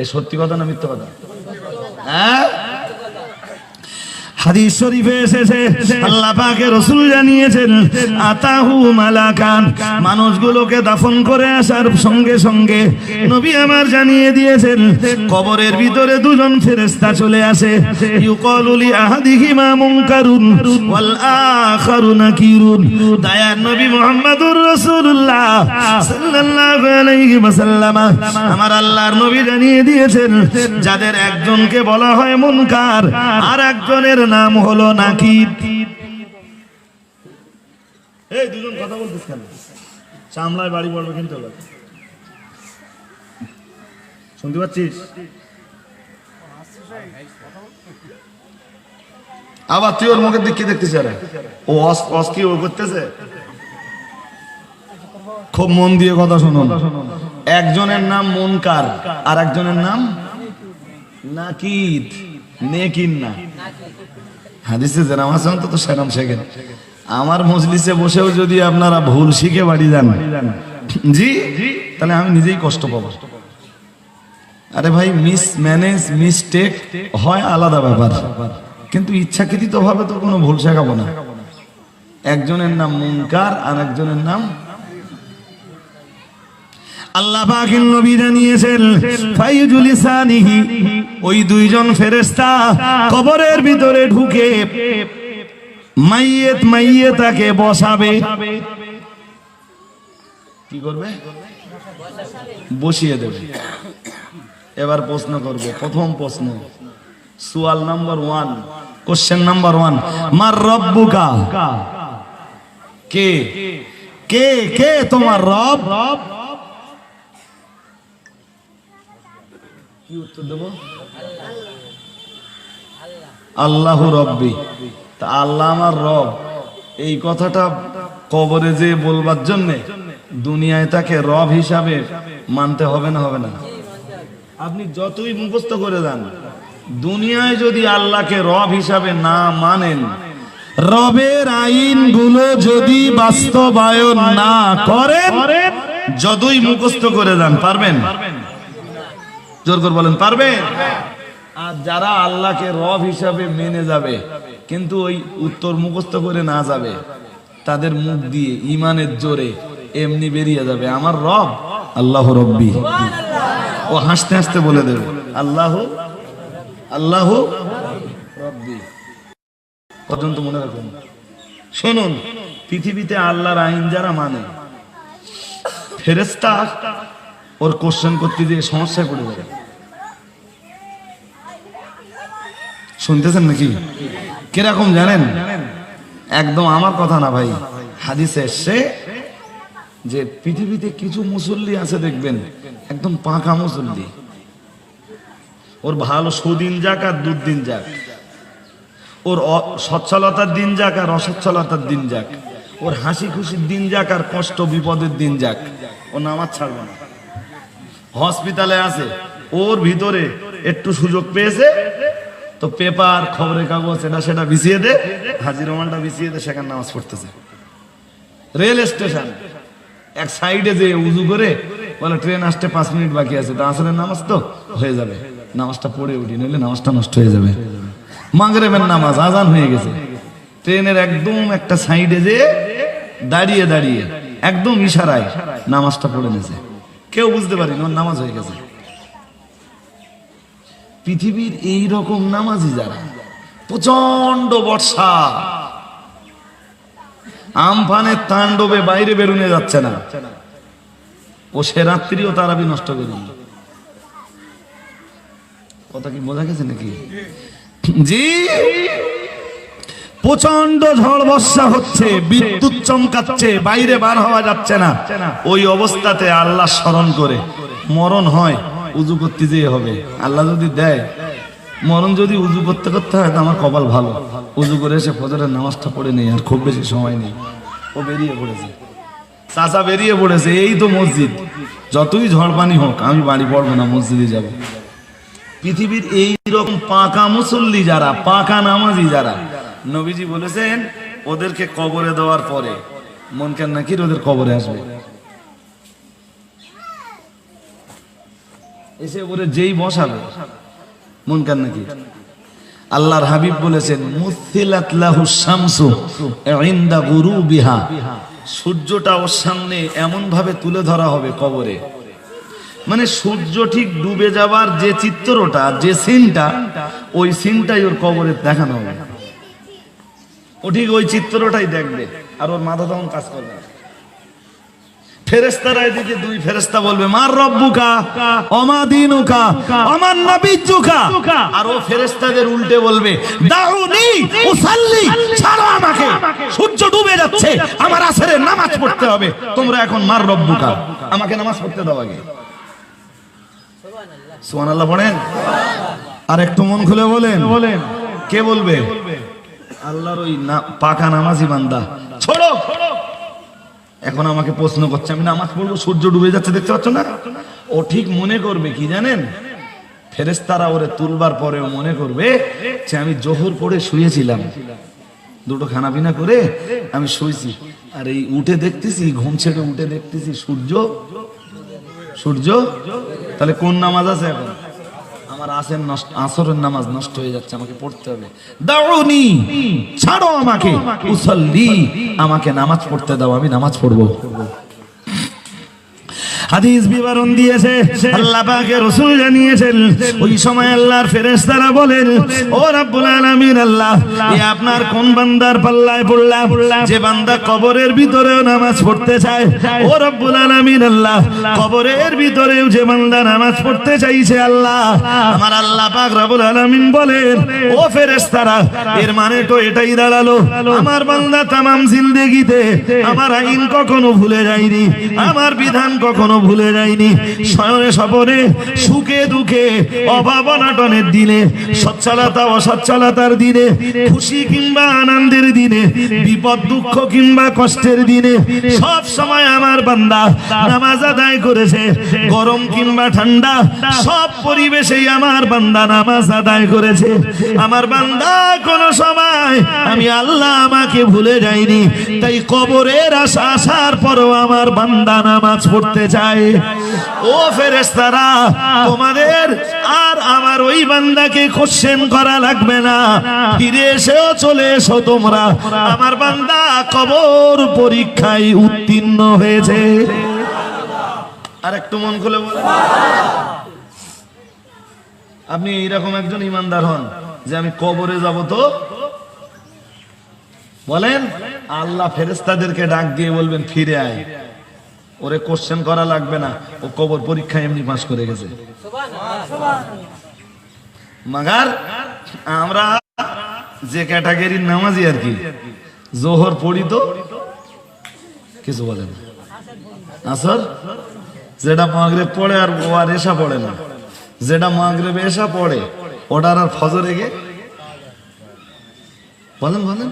এ সত্যি কথা না মিথ্যা কথা? হ্যাঁ, হাদিস শরীফে এসেছে, আল্লাহ পাকের রাসূল জানিয়েছেন আতাহু মালাকান, মানুষগুলোকে দাফন করে আসার সঙ্গে সঙ্গে নবী আমার জানিয়ে দিয়েছেন কবরের ভিতরে 2 জন ফেরেশতা চলে আসে। ইউকালু লি আহাদিহিমা মুনকারুন ওয়াল আখারু নাকিরুন। দয়ার নবী মুহাম্মদুর রাসূলুল্লাহ সাল্লাল্লাহু আলাইহি ওয়াসাল্লাম আমার আল্লাহর নবী জানিয়ে দিয়েছেন যাদের একজনকে বলা হয় মুনকার, আর একজনের নাম হলো নাকির। এই 2 জন কথা বলতেছ কেন? চামড়ায় বাড়ি পড়বে কিন্তু, শুনতে পাচ্ছিস? আবার তুই ওর মুখের দিকে দেখতেছিস? ও অস কি ও করতেছে? খুব মন দিয়ে কথা শুনুন। একজনের নাম মুনকার, আর একজনের নাম নাকির। নেকির না, হাদিসে যেরাম আছে অন্তত সেরাম শেখেন। আমার মজলিসে বসেও যদি আপনারা ভুল শিখে বাড়ি যান জি, তাহলে আমি নিজেই কষ্ট পাবো। আরে ভাই, মিস্টেক হয় আলাদা ব্যাপার, কিন্তু ইচ্ছাকৃত ভাবে তো কোনো ভুল শেখাবো না। একজনের নাম মুনকার, আর একজনের নাম আল্লাহ পাকের নবী জানিয়েছেন ফায়ুজুলিসানিহি, ওই 2 জন ফেরেশতা কবরের ভিতরে ঢুকে মাইয়েতাকে বসাবে। কি করবে? বসিয়ে দেবে। এবার প্রশ্ন করবে, প্রথম প্রশ্ন, সুয়াল নাম্বার 1, কোশ্চেন নাম্বার 1, মার রব্বুকা, কে কে কে তোমার রব? কি উত্তর দেব? আল্লাহু রব্বি। তা আল্লাহ আমার রব, এই কথাটা কবরে যে বলবার জন্য দুনিয়ায় তাকে রব হিসাবে মানতে হবে না? হবে না? আপনি যতই মুখস্থ করে যান, দুনিয়ায় যদি আল্লাহকে রব হিসাবে না মানেন, রবের আইনগুলো যদি বাস্তবায়ন না করেন, যতই মুখস্থ করে যান, পারবেন? জোর করে বলেন, পারবেন? আর যারা আল্লাহকে রব হিসাবে মেনে যাবে কিন্তু ওই উত্তর মুখস্থ করে না যাবে, তাদের মুখ দিয়ে ইমানের জোরে এমনি বেরিয়ে যাবে আমার রব আল্লাহ রব্বি। ও হাসতে হাসতে বলে দেবে আল্লাহ আল্লাহ রব্বি। পর্যন্ত মনে রাখুন। শুনুন, পৃথিবীতে আল্লাহর আইন যারা মানে, ফেরেশতা ওর কোশ্চেন করতে গিয়ে সমস্যায় পড়ে যাবে। শুনতেছেন নাকি? কিরকম জানেন? একদম আমার কথা না ভাই, হাদিসে এসছে যে পৃথিবীতে কিছু মুসল্লি আছে দেখবেন একদম পাকা মুসল্লি, ওর ভালো সুদিন যাক আর দুর্দিন যাক, ওর সচ্ছলতার দিন যাক আর অসচ্ছলতার দিন যাক, ওর হাসি খুশির দিন যাক আর কষ্ট বিপদের দিন যাক, ও নামাজ ছাড়বে না। হসপিটালে আছে, ওর ভিতরে একটু সুযোগ পেয়েছে তো পেপার, খবরের কাগজ, এটা সেটা বিছিয়ে দে, হাজির রোমানটা বিছিয়ে দে, সেখানে নামাজ পড়তেছে। রেল স্টেশন এক সাইডে যে উজু করে বলে ট্রেন আসতে 5 মিনিট বাকি আছে, তা আসরের নামাজ তো হয়ে যাবে, নামাজটা পড়ে উঠি, নইলে নামাজটা নষ্ট হয়ে যাবে। মাগরিবের নামাজ আজান হয়ে গেছে, ট্রেনের একদম একটা সাইডে যে দাঁড়িয়ে দাঁড়িয়ে একদম ইশারায় নামাজটা পড়ে নিয়েছে, কেউ বুঝতে পারেনি ওর নামাজ হয়ে গেছে। পৃথিবীর এই রকম নামাজি যারা, প্রচন্ড বর্ষা, আমফানের তাণ্ডবে বাইরে বেরোনো যাচ্ছে না, ও সে রাত্রিও তারাবি নষ্ট করে দিল। কথা কি বোঝা গেছে নাকি? জি, প্রচন্ড ঝড় বর্ষা হচ্ছে, বিদ্যুৎ চমকাচ্ছে, বাইরে বার হওয়া যাচ্ছে না। ওই অবস্থাতে আল্লাহ স্মরণ করে মরণ হয়, উজু করতে যেয়ে হবে। আল্লাহ যদি দেয় মরণ, যদি উজু করতে করতে হয় তো আমার কপাল ভালো, উজু করে এসে ফজরের নামাজটা পড়ে নেই, আর খুব বেশি সময় নেই। ও বেরিয়ে পড়েছে, চাচা বেরিয়ে পড়েছে, এই তো মসজিদ, যতই ঝড় পানি হোক আমি বাড়ি পড়বো না, মসজিদে যাব। পৃথিবীর এই রকম পাকা মুসল্লি যারা, পাকা নামাজি যারা, নবীজি বলেছেন ওদেরকে কবরে দেওয়ার পরে মুনকার নাকির ওদের কবরে আসবে, এসে ওরে যেই বসাবে মুনকার নাকির। আল্লাহর হাবিব বলেছেন মুসিলাত লাহুস শামসু ইনদা গুরুবিহা, সূর্যটা ওর সামনে এমন ভাবে তুলে ধরা হবে কবরে, মানে সূর্য ঠিক ডুবে যাবার যে চিত্রটা, যে সিনটা, ওই সিনটাই ওর কবরে দেখানো হবে। ও ঠিক ওই চিত্রটাই দেখবে, আর ওর মাথা তখন কাজ করবে না। ফেরেশতারা এদিকে দুই ফেরেশতা বলবে মার রব্বুকা ওমা দীনুকা ওমান নাবিয়্যুকা, আর ও ফেরেশতাদের উল্টে বলবে দাউনি উসাল্লি, ছাড়ো আমাকে, সূর্য ডুবে যাচ্ছে, আমার আসরের নামাজ পড়তে হবে, তোমরা এখন মার রব্বুকা, আমাকে নামাজ পড়তে দাও আগে। সুবহানাল্লাহ পড়েন, আর একটু মন খুলে বলেন, কে বলবে? আল্লাহর ওই পাকা নামাজি বান্দা। ছোড়ো, এখন আমাকে প্রশ্ন করছে, আমি নামাজ পড়বো, সূর্য ডুবে যাচ্ছে দেখতে পাচ্ছ না? ও ঠিক মনে করবে কি জানেন, ফেরেশতারা ওরে তুলবার পরেও মনে করবে যে আমি জোহর পড়ে শুয়েছিলাম, দুটো খানা পিনা করে আমি শুয়েছি, আর এই উঠে দেখতেছি, ঘুম ছেড়ে উঠে দেখতেছি সূর্য, সূর্য, তাহলে কোন নামাজ আছে এখন? আমার আসরের নামাজ নষ্ট হয়ে যাচ্ছে, আমাকে পড়তে হবে। দাউনি, ছাড়ো আমাকে, উসাল্লি, আমাকে নামাজ পড়তে দাও, আমি নামাজ পড়বো। হাদিস বিবরণ দিয়েছে, আল্লাহ পাকের রাসূল জানিয়েছেন, ওই সময় আল্লাহর ফেরেশতারা বলেন ও রব্বুল আলামিন, আল্লাহ এ আপনার কোন বান্দার পাল্লায় পড়লাম, যে বান্দা কবরের ভিতরেও নামাজ পড়তে চায়। ও রব্বুল আলামিন, আল্লাহ কবরের ভিতরেও যে বান্দা নামাজ পড়তে চাইছে, আল্লাহ আমার আল্লাহ পাক রব্বুল আলামিন বলেন ও ফেরেশতারা, এর মানে তো এটাই দাঁড়ালো আমার বান্দা তামাম জিন্দেগিতে আমার আইন কখনো ভুলে যায়নি, আমার বিধান কখনো ভুলে যায়নি। শয়নে স্বপনে, সুখে দুঃখে, অভাব অনটনের দিনে, সচ্ছলতা অসচ্ছলতার দিনে, খুশি কিংবা আনন্দের দিনে, বিপদ দুঃখ কিংবা কষ্টের দিনে, সব সময় আমার বান্দা নামাজ আদায় করেছে। গরম কিংবা ঠান্ডা, সব পরিবেশেই আমার বান্দা নামাজ আদায় করেছে। আমার বান্দা কোন সময় আমি আল্লাহ আমাকে ভুলে যাইনি, তাই কবরের আসার পরও আমার বান্দা নামাজ পড়তে চায়। ও ফেরেশতারা, তোমাদের আর আমার ওই বান্দাকে কোশ্চেন করা লাগবে না, ফিরে এসেও চলে এসো তোমরা, আমার বান্দা কবর পরীক্ষায় উত্তীর্ণ হয়েছে। আর একটু মন খুলে বলেন, আপনি এইরকম একজন ইমানদার হন যে আমি কবরে যাব, তো বলেন আল্লাহ ফেরেশতাদেরকে ডাক দিয়ে বলবেন ফিরে আয়, ওরে কোশ্চেন করা লাগবে না, ও কবর পরীক্ষা এমনি পাস করে গেছে। মাগার আমরা যে ক্যাটাগরির নামাজি আর কি, জোহর পড়ি তো কিছু বলেন, আসর যেটা মাগরিব পড়ে আর ও আর এশা পড়ে না, যেটা মাগরিবে এশা পড়ে ওটার আর ফজরে গে বলেন বলেন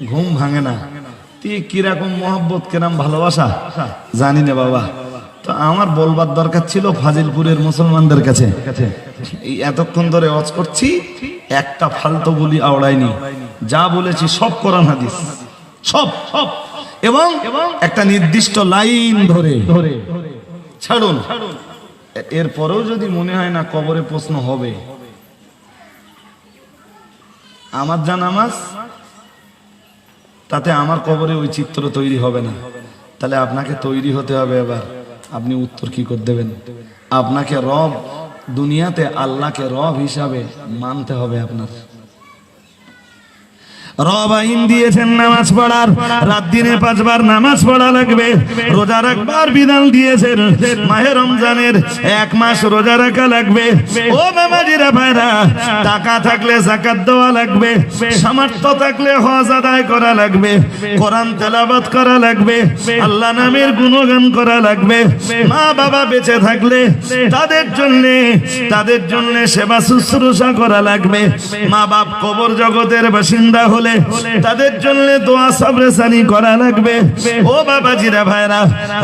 ঘুম ভাঙে না। কিরকম মহব্বত, কিরকম ভালোবাসা জানি না বাবা। তো আমার বলবার দরকার ছিল ফাজিলপুরের মুসলমানদের কাছে, এই এতক্ষণ ধরে ওয়াজ করছি, একটা ফালতু বলি আওড়াইনি, যা বলেছি সব কোরআন হাদিস, সব সব, এবং একটা নির্দিষ্ট লাইন ধরে ছাড়ুন। এরপরেও যদি মনে হয় না কবরে প্রশ্ন হবে, আমার যা নামাজ তাতে আমার কবরে ওই চিত্র তৈরি হবে না, তাহলে আপনাকে তৈরি হতে হবে। এবার আপনি উত্তর কি করে দেবেন? আপনাকে রব, দুনিয়াতে আল্লাহকে রব হিসাবে মানতে হবে আপনার। রব আইন দিয়েছেন নামাজ পড়ার, রাত দিনে 5 বার নামাজ পড়া লাগবে, রোজা রাখবার বিধান দিয়েছেন, মাহে রমজানের 1 মাস রোজা রাখা লাগবে। ও বাবাজিরা ভাইরা, টাকা থাকলে যাকাত দেওয়া লাগবে, সামর্থ্য থাকলে হজ আদায় করা লাগবে, কোরআন তেলাওয়াত করা লাগবে, আল্লাহ নামের গুণগান করা লাগবে। মা বাবা বেঁচে থাকলে তাদের জন্য সেবা শুশ্রূষা করা লাগবে। মা বাপ কবর জগতের বাসিন্দা হলে তাদের জন্য দোয়া সাবরেসানি করা লাগবে। ও বাবাজিরা ভাইরা,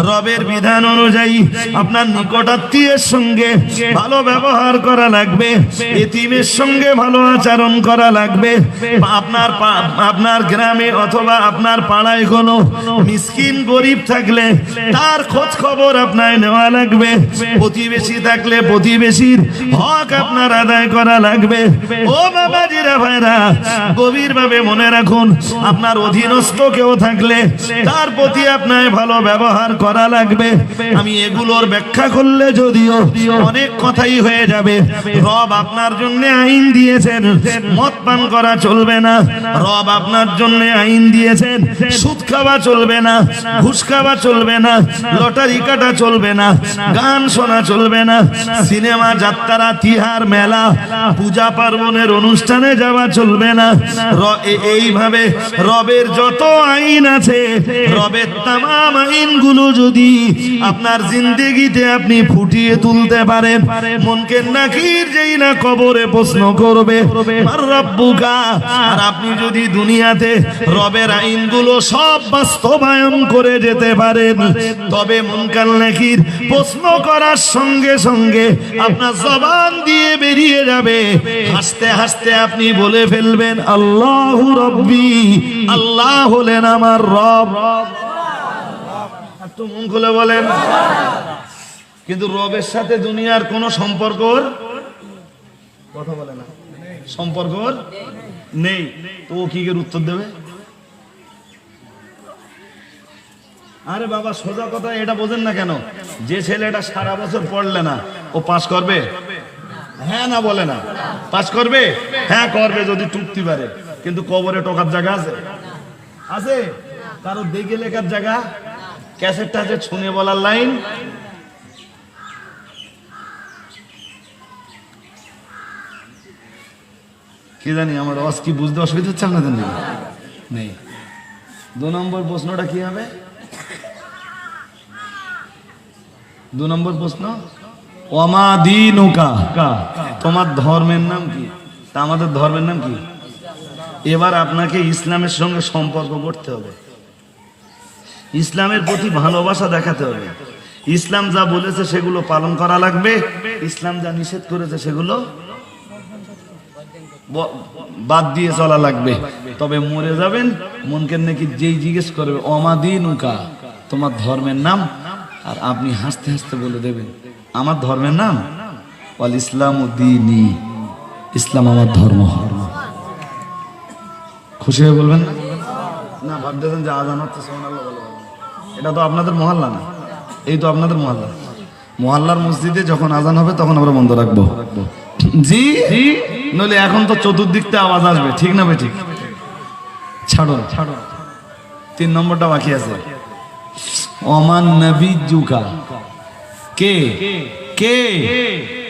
রবের বিধান অনুযায়ী আপনার নিকটাত্মীয়ের সঙ্গে ভালো ব্যবহার করা লাগবে, এতিমের সঙ্গে ভালো আচরণ করা লাগবে। আপনার গ্রামে অথবা আপনার পাড়ায় কোনো মিসকিন গরিব থাকলে তার খোঁজ খবর আপনার নেওয়া লাগবে। প্রতিবেশী থাকলে প্রতিবেশীর হক আপনার আদায় করা লাগবে। ও বাবাজিরা ভাইরা, গভীরভাবে মনে রাখুন, আপনার অধীনস্থ কেউ থাকলে তার প্রতি আপনার ভালো ব্যবহার করা লাগবে। আমি এগুলোর ব্যাখ্যা করলে যদিও অনেক কথাই হয়ে যাবে। রব আপনার জন্য আইন দিয়েছেন মদ পান করা চলবে না, রব আপনার জন্য আইন দিয়েছেন সুদ খাওয়া চলবে না, ঘুষ খাওয়া চলবে না, লটারি কাটা চলবে না, গান শোনা চলবে না, সিনেমা যাত্রা তিহার মেলা পূজা পার্বণের অনুষ্ঠানে যাওয়া চলবে না। এইভাবে রবের যত আইন আছে, রবের তামাম আইনগুলো যদি আপনার জিন্দেগিতে আপনি ফুটিয়ে তুলতে পারেন, মুনকার নাকির যেই না কবরে প্রশ্ন করবে আর রব্বুকা, আর আপনি যদি দুনিয়াতে রবের আইনগুলো সব বাস্তবায়ন করে যেতে পারেন, তবে মুনকার নাকির প্রশ্ন করার সঙ্গে সঙ্গে আপনার জবান দিয়ে বেরিয়ে যাবে, হাসতে হাসতে আপনি বলে ফেলবেন আল্লাহু রব্বি, আল্লাহ হলেন আমার রব। একটু মন খুলে বলেন। কিন্তু রবের সাথে দুনিয়ার কোন সম্পর্কর কথা বলে না, সম্পর্কর নেই, তো ও কি এর উত্তর দেবে? আরে বাবা, সোজা কথা, এটা বোঝেন না কেন? যে ছেলেটা সারা বছর পড়লে না, ও পাস করবে? হ্যাঁ না বলে না, পাস করবে? হ্যাঁ করবে যদি টুকতে পারে। কিন্তু কবরে টোকার জায়গা আছে? আছে? কারো দেখে লেখার জায়গা? ক্যাসেটটা আছে শুনে বলার লাইন? কি জানি, আমার আওয়াজ কি বুঝতে অসুবিধা হচ্ছে আপনাদের? নেই। 2 নম্বর প্রশ্নটা কি হবে? 2 নম্বর প্রশ্ন, ওমা দীনুকা, তোমার ধর্মের নাম কি? তা আমাদের ধর্মের নাম কি? এবার আপনাকে ইসলামের সঙ্গে সম্পর্ক করতে হবে, ইসলামের প্রতি ভালোবাসা দেখাতে হবে। ইসলাম যা বলেছে সেগুলো পালন করা লাগবে, ইসলাম যা নিষেধ করেছে সেগুলো বাদ দিয়ে চলা লাগবে। তবে মরে যাবেন, মুনকার নাকির যেই জিজ্ঞেস করবে ওমা দীনুকা, তোমার ধর্মের নাম, আর আপনি হাসতে হাসতে বলে দেবেন আমার ধর্মের নাম ওয়াল ইসলামু দীনি, ইসলাম আমার ধর্ম। খুশি হয়ে বলবেন না? না ভাবতেছেন যে আজান হচ্ছে সুবহানাল্লাহ বলবেন, এটা তো আপনাদের মহল্লা না, এই তো আপনাদের মহল্লা। মহল্লার মসজিদে যখন আজান হবে তখন আমরা বন্ধ রাখবো। জি, নইলে এখন তো চতুর্দিকতে আওয়াজ আসবে, ঠিক না বেঠিক? ছাড়ো। 3 নম্বরটা বাকি আছে, ওমান নবিয়্যুকা, কে কে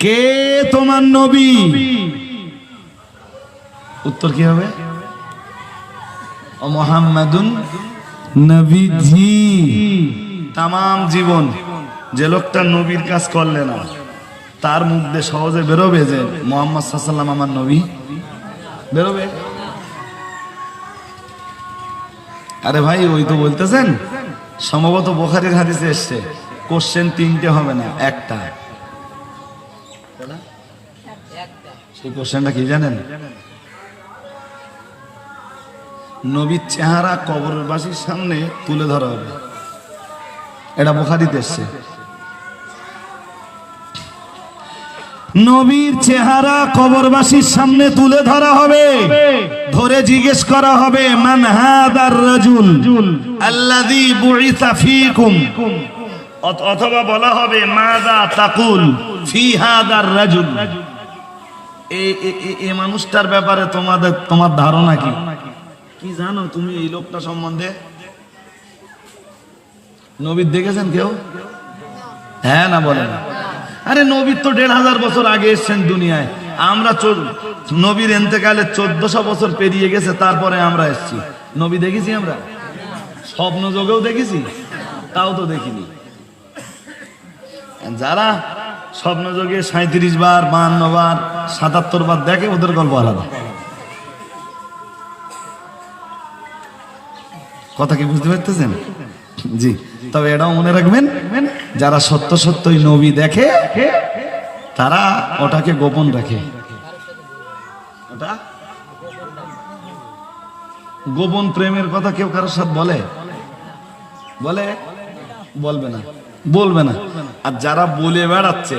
কে তোমার নবী? উত্তর কি হবে? মুহাম্মাদুন নবীজি। তামাম জীবন যে লোকটা নবীর কাজ করলে না, তার মুখ দিয়ে সহজে বেরোবে যে মুহাম্মদ সাল্লাল্লাহু আলাইহি ওয়াসাল্লাম আমার নবী? বেরোবে? আরে ভাই, ওই তো বলতেছেন, সম্ভবত বুখারীর হাদিসে এসছে কোশ্চেন 3টে হবে না, একটা। সেই কোশ্চেনটা কি জানেন? নবীর চেহারা কবরবাসীর সামনে তুলে ধরা হবে, এটা বুখারীতে এসছে। নবীর চেহারা কবরবাসীর সামনে তুলে ধরা হবে, ধরে জিজ্ঞেস করা হবে মান হাদার রাজুল আল্লাযী বুইসা ফীকুম, অথবা বলা হবে মাযা তাকুল ফি হাদার রাজুল, এই মানুষটার ব্যাপারে তোমার ধারণা কি, কি জানো তুমি এই লোকটা সম্বন্ধে? নবী দেখেছেন কেউ? হ্যাঁ না বলেন? আরে নবীর তো 1500 বছর আগে এসেছেন দুনিয়ায়, আমরা নবীর এন্তেকালে 1400 বছর পেরিয়ে গেছে, তারপরে আমরা এসেছি। নবী দেখেছি আমরা? স্বপ্ন যোগেও দেখেছি? তাও তো দেখিনি। যারা স্বপ্ন যোগে 37 বার 52 বার 77 বার দেখে, ওদের গল্প আলাদা। কথা কি বুঝতে পারতেছেন? জি, তবে এটাও মনে রাখবেন, যারা সত্য সত্যই নবী দেখে তারা ওটাকে গোপন রাখে। ওটা গোপন প্রেমের কথা কেউ কারোর সাথে বলবে না, বলবে না। আর যারা বলে বেড়াচ্ছে,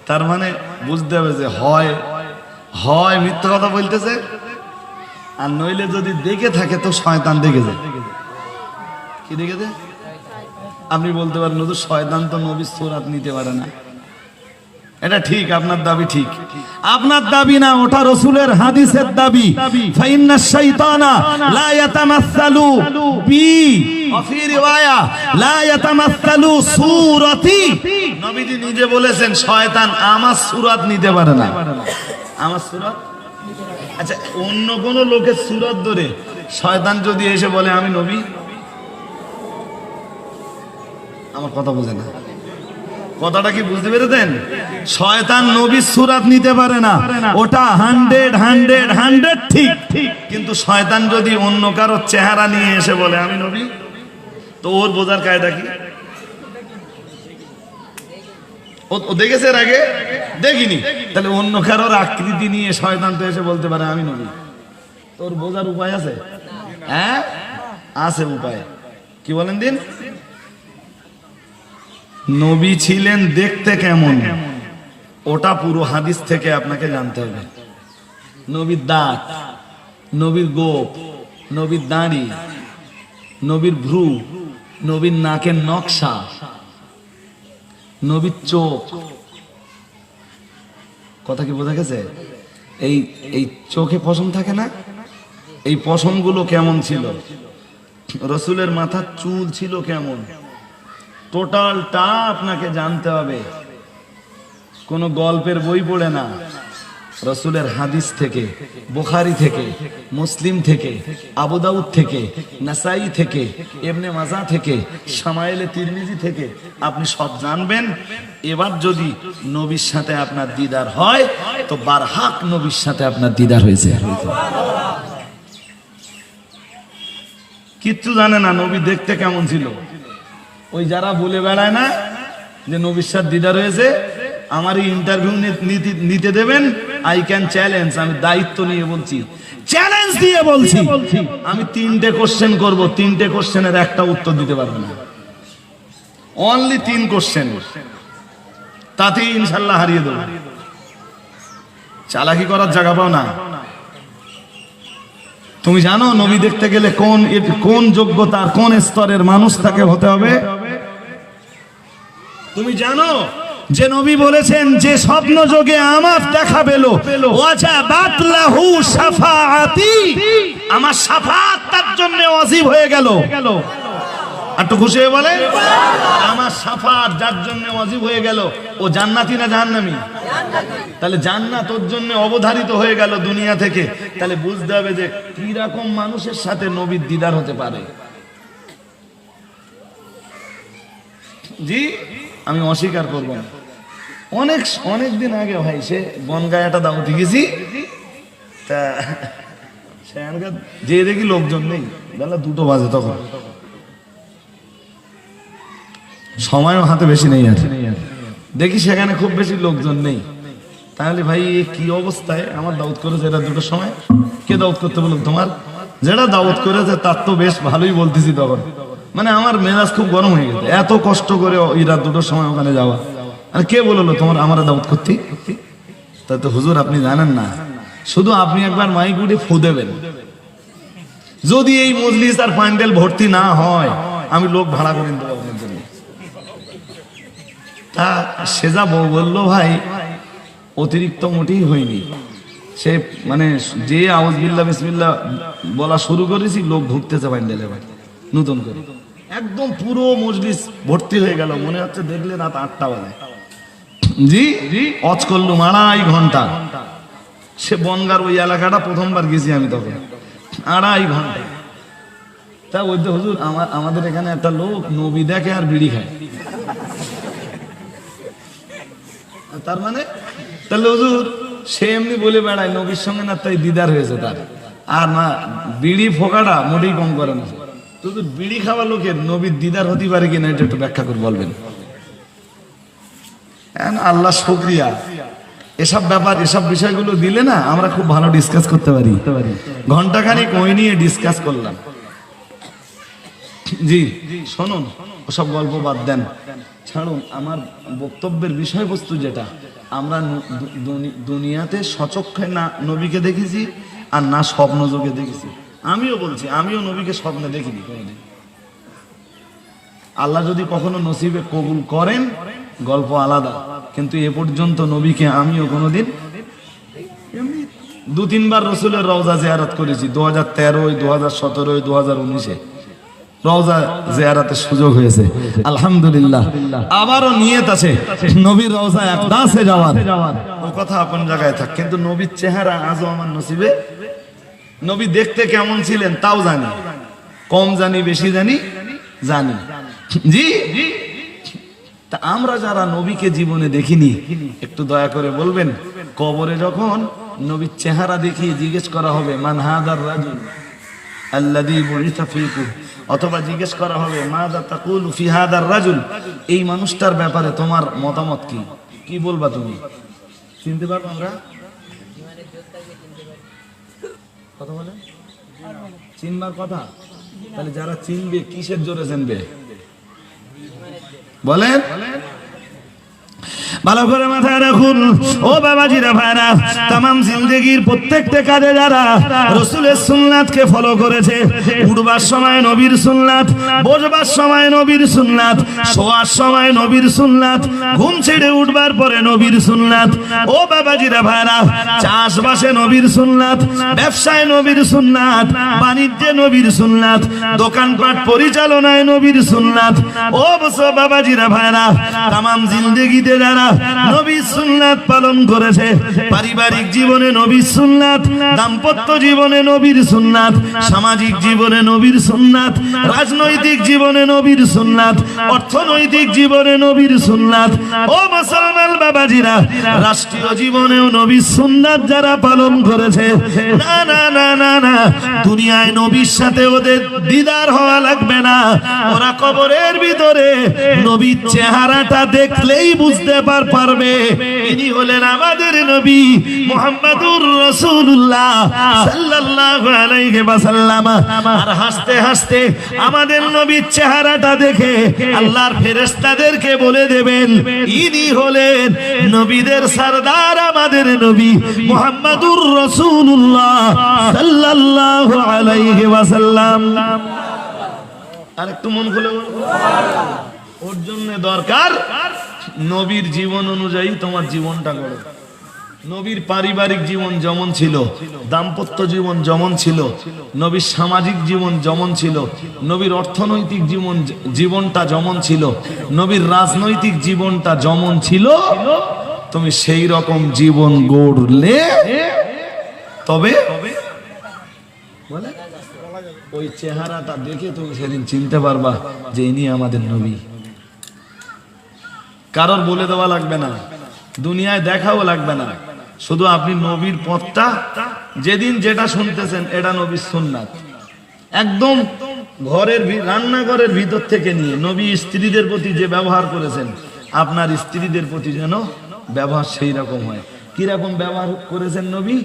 তার মানে বুঝতে হবে যে হয় মিথ্যা কথা বলতেছে, আর নইলে যদি দেখে থাকে তো শয়তান দেখেছে। কি দেখেছে? আপনি বলতে পারেন নতুন শয়তান তো নবীর সূরাত নিতে পারে না, এটা ঠিক, আপনার দাবি ঠিক, আপনার দাবি না, ওটা রাসূলের হাদিসের দাবি। ফাইন্নাশ শাইতানা লা ইয়াতামাসসালু বি ওয়া ফি রিওয়ায়া লা ইয়াতামাসসালু সূরাতি, নবীজি নিজে বলেছেন শয়তান আমার সূরাত নিতে পারে না। আমার সূরাত, আচ্ছা অন্য কোন লোকের সূরাত ধরে শয়তান যদি এসে বলে আমি নবী, আমার কথা বুঝে না, কথাটা কি বুঝতে পেরেছেন? শয়তান নবীর সূরাত নিতে পারে না, ওটা 100 ঠিক, কিন্তু শয়তান যদি অন্য কারো চেহারা নিয়ে এসে বলে আমি নবী, তো ওর বোঝার কায়দা কি? ও দেখেছে এর আগে? দেখিনি। তাহলে অন্য কারোর আকৃতি নিয়ে শয়তান তো এসে বলতে পারে আমি নবী, তোর বোঝার উপায় আছে? হ্যাঁ আছে উপায়। কি বলেন দিন? নবী ছিলেন দেখতে কেমন, ওটা পুরো হাদিস থেকে আপনাকে জানতে হবে। নবীর দাঁত, নবীর গোপ, নবীর দাড়ি, নবীর ভ্রু, নবীর নাকের নকশা, নবীর চোখ, কথা কি বোঝা গেছে? এই চোখে পশম থাকে না, এই পশমগুলো কেমন ছিল, রাসূলের মাথার চুল ছিল কেমন, টোটালটা আপনাকে জানতে হবে। কোন গল্পের বই পড়ে না, রাসূলের হাদিস থেকে, বুখারী থেকে, মুসলিম থেকে, আবু দাউদ থেকে, নাসাই থেকে, ইবনে মাজাহ থেকে, শামাইলে তিরমিজি থেকে আপনি সব জানবেন। এবার যদি নবীর সাথে আপনার দিদার হয় তো বারহাক নবীর সাথে আপনার দিদার হয়েছে। কিচ্ছু জানে না নবী দেখতে কেমন ছিল, ওই যারা বলে বেড়ায় না যে নবীর সাথে দিদার হয়েছে, আমার এই ইন্টারভিউ নিতে দেবেন, আই ক্যান চ্যালেঞ্জ, আমি দায়িত্ব নিয়ে বলছি, চ্যালেঞ্জ দিয়ে বলছি, আমি 3টে কোশ্চেন করব, 3টে কোশ্চেনের একটা উত্তর দিতে পারবে না, অনলি 3 কোশ্চেন, তাতেই ইনশাল্লাহ হারিয়ে দেব। চালাকি করার জায়গা পাও না। তুমি জানো নবী দেখতে গেলে কোন যোগ্যতার কোন স্তরের মানুষ তাকে হতে হবে? তুমি জানো যে নবী বলেছেন যে স্বপ্ন যোগে আমার দেখা পেল, ওয়াজাবাত লাহু শাফাআতি, আমার শাফাআত তার জন্য ওয়াজিব হয়ে গেল। একটু খুশি হয়ে বলে আমার শাফাআত যার জন্য ওয়াজিব হয়ে গেল, ও জান্নাতি না জাহান্নামী? তাহলে জান্নাত ওর জন্য অবধারিত হয়ে গেল দুনিয়া থেকে। তাহলে বুঝতে হবে যে কি রকম মানুষের সাথে নবীর দিদার হতে পারে। জি আমি অস্বীকার করব না। অনেক দিন আগে ভাই সে বনগায়াটা দাওয়াতে গেছি, তা সেখানকার যে দেখি লোকজন নেই, বেলা 2টো বাজে, তখন সময়ও হাতে বেশি নেই, আর দেখি সেখানে খুব বেশি লোকজন নেই। তাহলে ভাই কি অবস্থায় আমার দাওয়াত করেছে এটা 2টোর সময়? কে দাওয়াত করতে বলল? তোমার যেটা দাওয়াত করেছে তার তো বেশ ভালোই বলতেছি তখন, মানে আমার মেজাজ খুব গরম হয়ে গেছে, এত কষ্ট করে এরা 2টোর সময় ওখানে যাওয়া। আর কে বললো তোমার আমার দাওয়াত করতে? তাই তো হুজুর আপনি জানেন না, শুধু আপনি একবার মাইক উঠে ফু দেবেন, যদি এই মজলিস আর প্যান্ডেল ভর্তি না হয় আমি লোক ভাড়া করে দেবো আপনার জন্য। তা সেজা বউ বললো ভাই অতিরিক্ত মোটেই হয়নি, সে মানে যে আউযুবিল্লাহ বিসমিল্লাহ বলা শুরু করেছি লোক ঢুকতেছে প্যান্ডেলে ভাই নতুন করে, একদম পুরো মজলিস ভর্তি হয়ে গেল, মনে হচ্ছে দেখলে রাত 8টা বাজে। জি অজ করলুম 2.5 ঘন্টা, সে বনগার ওই এলাকাটা প্রথমবার গেছি আমি তখন, 2.5 ঘন্টা। তা বলতে হুজুর আমাদের এখানে একটা লোক নবী দেখে আর বিড়ি খায়, তার মানে তাহলে হুজুর সে এমনি বলে বেড়ায় নবীর সঙ্গে না তাই দিদার হয়েছে তার, আর না বিড়ি ফোকাটা মোটেই কম করে না। তো বিড়ি খাওয়া লোকের নবীর দিদার হতে পারে কিনা এটা একটু ব্যাখ্যা করে বলবেন। আল্লাহ শুকরিয়া, এসব ব্যাপার এসব বিষয়গুলো দিলে না আমরা খুব ভালো ডিসকাস করতে পারি। ঘন্টাখানিক ওই নিয়ে ডিসকাস করলাম। জি শুনুন, ওসব গল্প বাদ দেন, ছাড়ুন। আমার বক্তব্যের বিষয়বস্তু যেটা, আমরা দুনিয়াতে সচক্ষে না নবীকে দেখেছি আর না স্বপ্ন যোগে দেখেছি। আমিও বলছি আমিও নবীকে স্বপ্নে দেখিনি কোনোদিন। আল্লাহ যদি কখনো নসিবে কবুল করেন গল্প আলাদা, কিন্তু এ পর্যন্ত নবীকে আমিও কোনোদিন 2-3 বার রসুলের রওজা জিয়ারত করেছি, 2013, 2017, 2019-এ রওজা জিয়ারতের সুযোগ হয়েছে আলহামদুলিল্লাহ। আবারও নিয়ত আছে নবীর রওজা একদাসে যাওয়ার, ও কথা আপন জায়গায় থাক, কিন্তু নবীর চেহারা আজও আমার নসিবে। নবী দেখতে কেমন ছিলেন তাও জানি, কম জানি বেশি জানি জানি। জি তা আমরা যারা নবীকে জীবনে দেখিনি একটু দয়া করে বলবেন, কবরে যখন নবীর চেহারা দেখিয়ে জিজ্ঞেস করা হবে মান হাদার রাজুল আল্লাযী বুইসা ফীকুম, অথবা জিজ্ঞেস করা হবে মাযা তাকুলু ফি হাদার রাজুল, এই মানুষটার ব্যাপারে তোমার মতামত কি, কি বলবা তুমি? চিনতে পারবো আমরা? কথা বলে চিনবার কথা, তাহলে যারা চিনবে কিসের জোরে চিনবে বলেন? ভালো করে মাথায় রাখুন ও বাবাজিরা ভাইরা, তামাম জিন্দেগির প্রত্যেকটা কাজে যারা রাসূলের সুন্নাতকে ফলো করেছে, উঠবার সময় নবীর সুন্নাত, বসবার সময় নবীর সুন্নাত, শোয়ার সময় নবীর সুন্নাত, ঘুম ছেড়ে উঠবার পরে নবীর সুন্নাত, ও বাবাজিরা ভাইরা চাষবাসে নবীর সুন্নাত, ব্যবসায় নবীর সুন্নাত, বাণিজ্যে নবীর সুন্নাত, দোকানপাট পরিচালনায় নবীর সুন্নাত, ও বাবাজিরা ভাইরা তামাম জিন্দেগিতে যারা নবীর সুন্নাত পালন করেছে, পারিবারিক জীবনে নবীর সুন্নাত, দাম্পত্য জীবনে নবীর সুন্নাত, সামাজিক জীবনে নবীর সুন্নাত, রাজনৈতিক জীবনে নবীর সুন্নাত, অর্থনৈতিক জীবনে নবীর সুন্নাত, ও মুসলমান বাবাজিরা রাষ্ট্রীয় জীবনেও নবীর সুন্নাত যারা পালন করেছে, না না না না না দুনিয়ায় নবীর সাথে ওদের দিদার হওয়া লাগবে না, ওরা কবরের ভিতরে নবীর চেহারাটা দেখলেই বুঝতে পারবে ইনি হলেন আমাদের নবী মুহাম্মাদুর রাসূলুল্লাহ সাল্লাল্লাহু আলাইহি ওয়াসাল্লাম। আর হাসতে হাসতে আমাদের নবীর চেহারাটা দেখে আল্লাহর ফেরেশতাদেরকে বলে দেবেন ইনি হলেন নবীদের সরদার আমাদের নবী মুহাম্মাদুর রাসূলুল্লাহ সাল্লাল্লাহু আলাইহি ওয়াসাল্লাম। আর একটু মন খুলে বলুন, ওর জন্য দরকার নবীর জীবন অনুযায়ী তোমার জীবনটা গড়ো। নবীর পারিবারিক জীবন যেমন ছিল, দাম্পত্য জীবন যেমন ছিল, নবীর সামাজিক জীবন যেমন ছিল, নবীর অর্থনৈতিক জীবনটা যেমন ছিল, নবীর রাজনৈতিক জীবনটা যেমন ছিল, তুমি সেই রকম জীবন গড়লে তবে ওই চেহারাটা দেখে তুমি সেদিন চিনতে পারবা যে ইনি আমাদের নবী। কারোর বলে দেওয়া লাগবে না, দুনিয়ায় দেখাও লাগবে না, শুধু আপনি নবীর পথটা যেদিন যেটা শুনতেছেন এটা নবীর সুন্নাত, একদম ঘরের রান্নাঘরের ভিতর থেকে নিয়ে নবী স্ত্রীদের প্রতি যে ব্যবহার করেছেন আপনার স্ত্রীদের প্রতি যেন ব্যবহার সেই রকম হয়। কিরকম ব্যবহার করেছেন নবী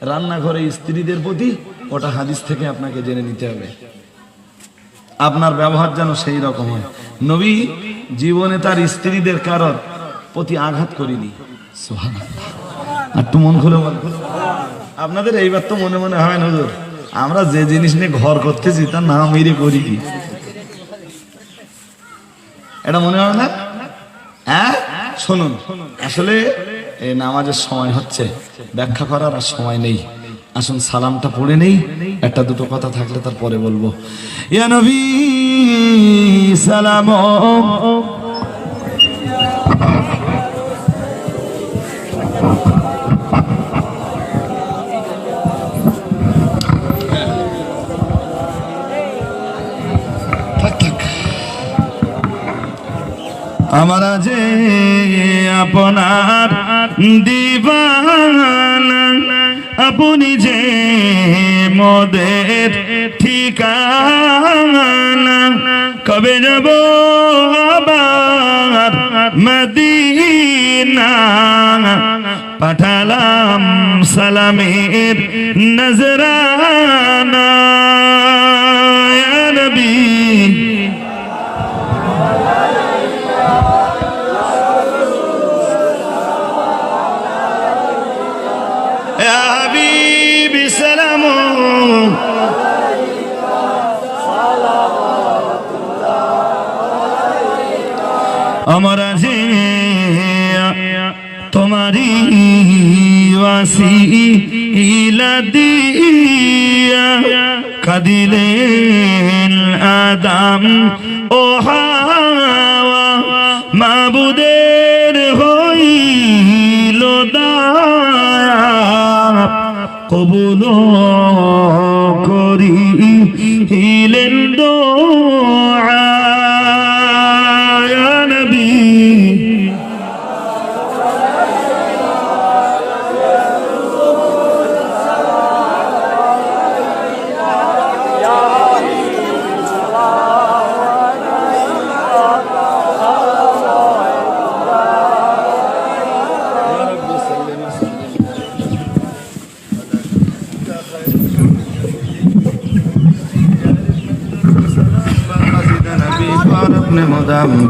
রান্নাঘরে স্ত্রীদের প্রতি, ওটা হাদিস থেকে আপনাকে জেনে নিতে হবে, আপনার ব্যবহার যেন সেই রকম হয়। নবী জীবনে তার স্ত্রীদের কারোর প্রতি আঘাত করিনি, সুবহানাল্লাহ। আর একটু মন খুলে বল। আপনাদের এইবার তো মনে মনে হয় না হুজুর, আমরা যে জিনিস নিয়ে ঘর করতেছি তার নাম মেরে করি কি, এটা মনে হয় না? হ্যাঁ শুনুন, আসলে এই নামাজের সময় হচ্ছে, ব্যাখ্যা করার আর সময় নেই। আসুন সালামটা পড়ে নেই, একটা দুটো কথা থাকলে তারপরে বলবো। ইয়া নবী সালাম। আমরা যে আপনার দিবানা, আপনি যে মোদের ঠিকানা, কবে যাব আবার মদিনা, পাঠালাম সালামের নজরানা। ইয়া নবী আমরা যে তোমারি ওয়াসিলা দিয়া, কাদিলেন আদম ও হাওয়া, মাবুদের হইল দয়া, কবুল করিলেন দোয়া। ইয়া নবী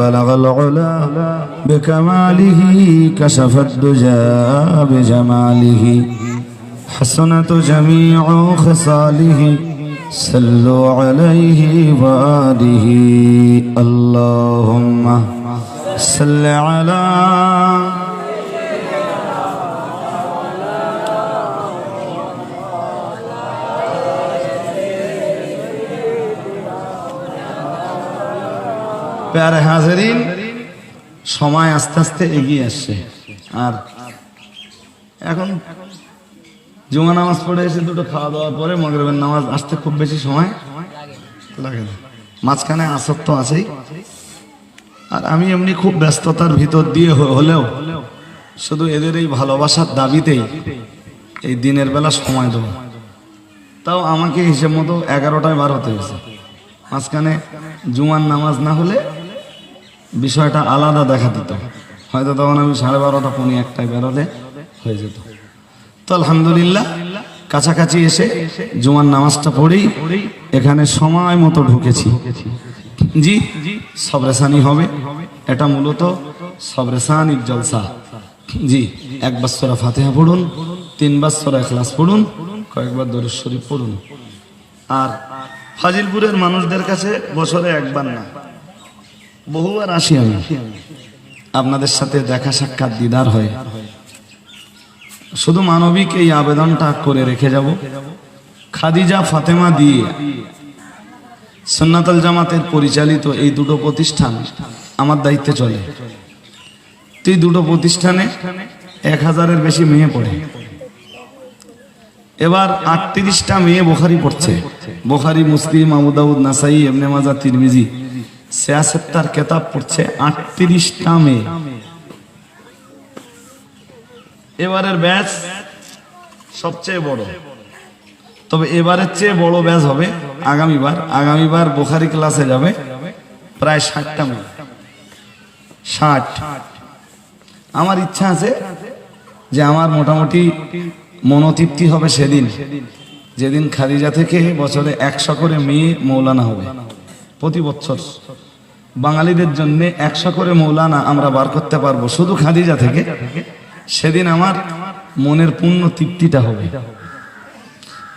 بلغ العلا بكماله، كشف الدجى بجماله، حسنت جميع خصاله، صلوا عليه وآله. اللهم صل على প্যারে হাজারিন। সময় আস্তে আস্তে এগিয়ে আসছে, আর এখন জুমা নামাজ পড়ে এসে দুটো খাওয়া দাওয়ার পরে মাগরিবের নামাজ আসতে খুব বেশি সময় লাগে না, মাঝখানে আসর তো আছেই। আর আমি এমনি খুব ব্যস্ততার ভিতর দিয়ে হলেও শুধু এদের এই ভালোবাসার দাবিতেই এই দিনের বেলা সময় দেবো। তাও আমাকে হিসেব মতো 11টায় বার হতে হয়েছে, মাঝখানে জুমার নামাজ না হলে বিষয়টা আলাদা দেখা দিত, হয়তো তখন আমি 12:30 পৌনে 1টায় বেরোলে হয়ে যেত। তো আলহামদুলিল্লাহ কাছাকাছি এসে জুমার নামাজটা পড়েই এখানে সময় মতো ঢুকেছি। জি সবরেসানি হবে, এটা মূলত সবরেসানির জলসা। জি একবার সূরা ফাতিহা পড়ুন, 3 বার সূরা ইখলাস পড়ুন, কয়েকবার দরুদ শরীফ পড়ুন। আর ফাজিলপুরের মানুষদের কাছে বছরে একবার না বহুবার আসি আমি, আপনাদের সাথে দেখা সাক্ষাৎ দিদার হয়। শুধু মানবিক এই আবেদনটা করে রেখে যাব, খাদিজা ফাতেমা দিয়ে সুন্নাতুল জামাতের পরিচালিত এই দুটো প্রতিষ্ঠান আমার দায়িত্বে চলে। এই দুটো প্রতিষ্ঠানে 1000-এর বেশি মেয়ে পড়ে। এবার 38টা মেয়ে বুখারী পড়ছে, বুখারী, মুসলিম, আবু দাউদ, নাসাই, ইবনে মাজাহ, তিরমিজি, 76 কিতাব পড়ছে 38টা মেয়ে। এবারের ব্যাচ সবচেয়ে বড়, তবে এবারের চেয়ে বড় ব্যাচ হবে আগামীবার বুখারী ক্লাসে যাবে প্রায় 60টা মেয়ে, 60। আমার ইচ্ছা আছে যে আমার মোটামুটি মনোতৃপ্তি হবে যেদিন খাদিজা থেকে বছরে 100 করে মেয়ে মৌলানা হবে। প্রতি বছর বাঙালিদের জন্য 100 করে মৌলানা আমরা বার করতে পারবো শুধু খাদিজা থেকে। সেদিন আমার মনের পূর্ণ তৃপ্তিটা হবে।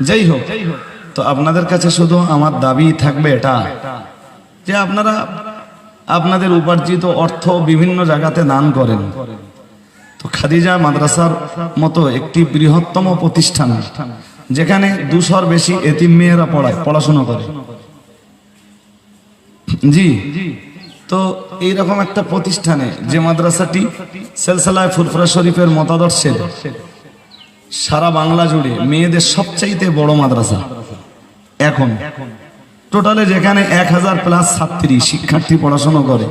যাই হোক, তো আপনাদের কাছে শুধু আমার দাবি থাকবে এটা যে আপনারা আপনাদের উপার্জিত অর্থ বিভিন্ন জায়গাতে দান করেন। তো খাদিজা মাদ্রাসার মতো একটি বৃহত্তম প্রতিষ্ঠান যেখানে 200-র বেশি এতিম মেয়েরা পড়াশোনা করে, জি, তো এইরকম একটা প্রতিষ্ঠানে যে মাদ্রাসাটি সিলসিলায়ে ফুরফুরা শরীফের মতাদর্শে সারা বাংলা জুড়ে মেয়েদের সবচাইতে বড় মাদ্রাসা এখন টোটালে, যেখানে 1000+ ছাত্রী শিক্ষার্থী পড়াশোনা করে,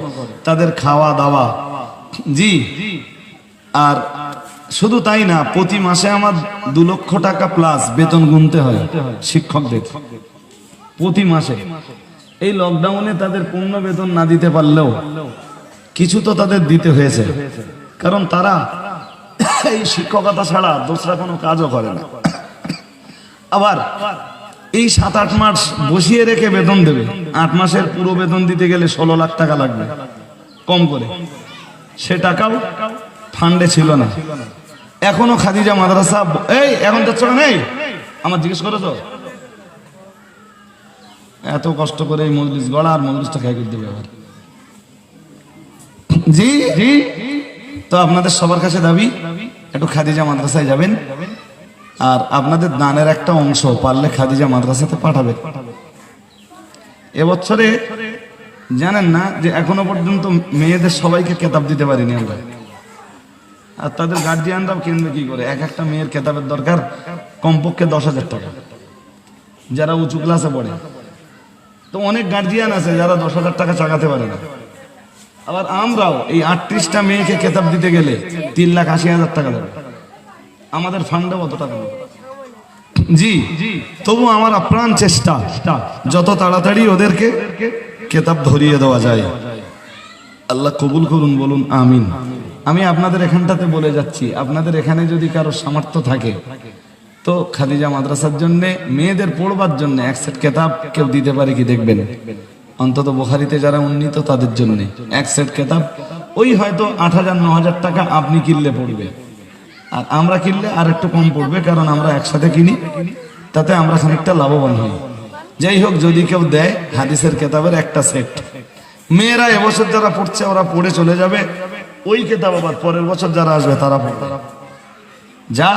তাদের খাওয়া দাওয়া, জি, আর শুধু তাই না, প্রতি মাসে আমার 2 লক্ষ টাকা প্লাস বেতন গুনতে হয় শিক্ষকদের প্রতি মাসে। এই লকডাউনে তাদের পূর্ণ বেতন না দিতে পারলেও কিছু তো তাদের দিতে হয়েছে, কারণ তারা এই শিক্ষকতা ছাড়া দোসরা কোনো কাজও করে না। আবার এই 7-8 মাস বসিয়ে রেখে বেতন দেবে, 8 মাসের পুরো বেতন দিতে গেলে 16 লাখ টাকা লাগবে কম করে, সে টাকাও ফান্ডে ছিল না। এখনো খাদিজা মাদ্রাসা, এই এখন যাচ্ছ না, নেই আমার জিজ্ঞেস করো তো, এত কষ্ট করে এই মজলিস গড়া, আর মজলিসটা খাই করে দেবে আবার, জি জি। তো আপনাদের সবার কাছে দাবি, একটু খাদিজা মাদ্রাসায় যাবেন, আর আপনাদের দানের একটা অংশ পারলে খাদিজা মাদ্রাসাতে পাঠাবে। এবছরে জানেন না যে এখনো পর্যন্ত মেয়েদের সবাইকে কেতাব দিতে পারিনি আমরা, আর তাদের গার্জিয়ানরাও কিনবে কি করে? একটা মেয়ের কেতাবের দরকার কমপক্ষে 10,000 টাকা, যারা উঁচু ক্লাসে পড়ে। তো অনেক গার্জিয়ান আছে যারা 10,000 টাকা চাকাতে পারে না। আবার আমরাও এই 38টা মেয়েকে কেতাব দিতে গেলে 3,80,000 টাকা দেবে, আমাদের ফান্ডে কত টাকা দেবে? জি, তবু আমার আপ্রাণ চেষ্টা যত তাড়াতাড়ি ওদেরকে কেতাব ধরিয়ে দেওয়া যায়। আল্লাহ কবুল করুন, বলুন আমিন। আমি আপনাদের এখানটাতে বলে যাচ্ছি, আপনাদের এখানে যদি কারো সামর্থ্য থাকে তো খাদিজা মাদ্রাসার জন্য, মেয়েদের পড়বার জন্য 1 সেট কেতাব কেউ দিতে পারে কি দেখবেন, অন্তত বুখারীতে যারা উন্নীত তাদের জন্য 1 সেট কেতাব, ওই হয়তো 8,000-9,000 টাকা আপনি কিনলে পড়বে, আর আমরা কিনলে আর একটু কম পড়বে, কারণ আমরা একসাথে কিনি, তাতে আমরা খানিকটা লাভবান হই। যাই হোক, যদি কেউ দেয় হাদিসের কেতাবের একটা সেট, মেয়েরা এবছর যারা পড়ছে ওরা পড়ে চলে যাবে, ওই কেতাব আবার পরের বছর যারা আসবে তারা পড়বে, যা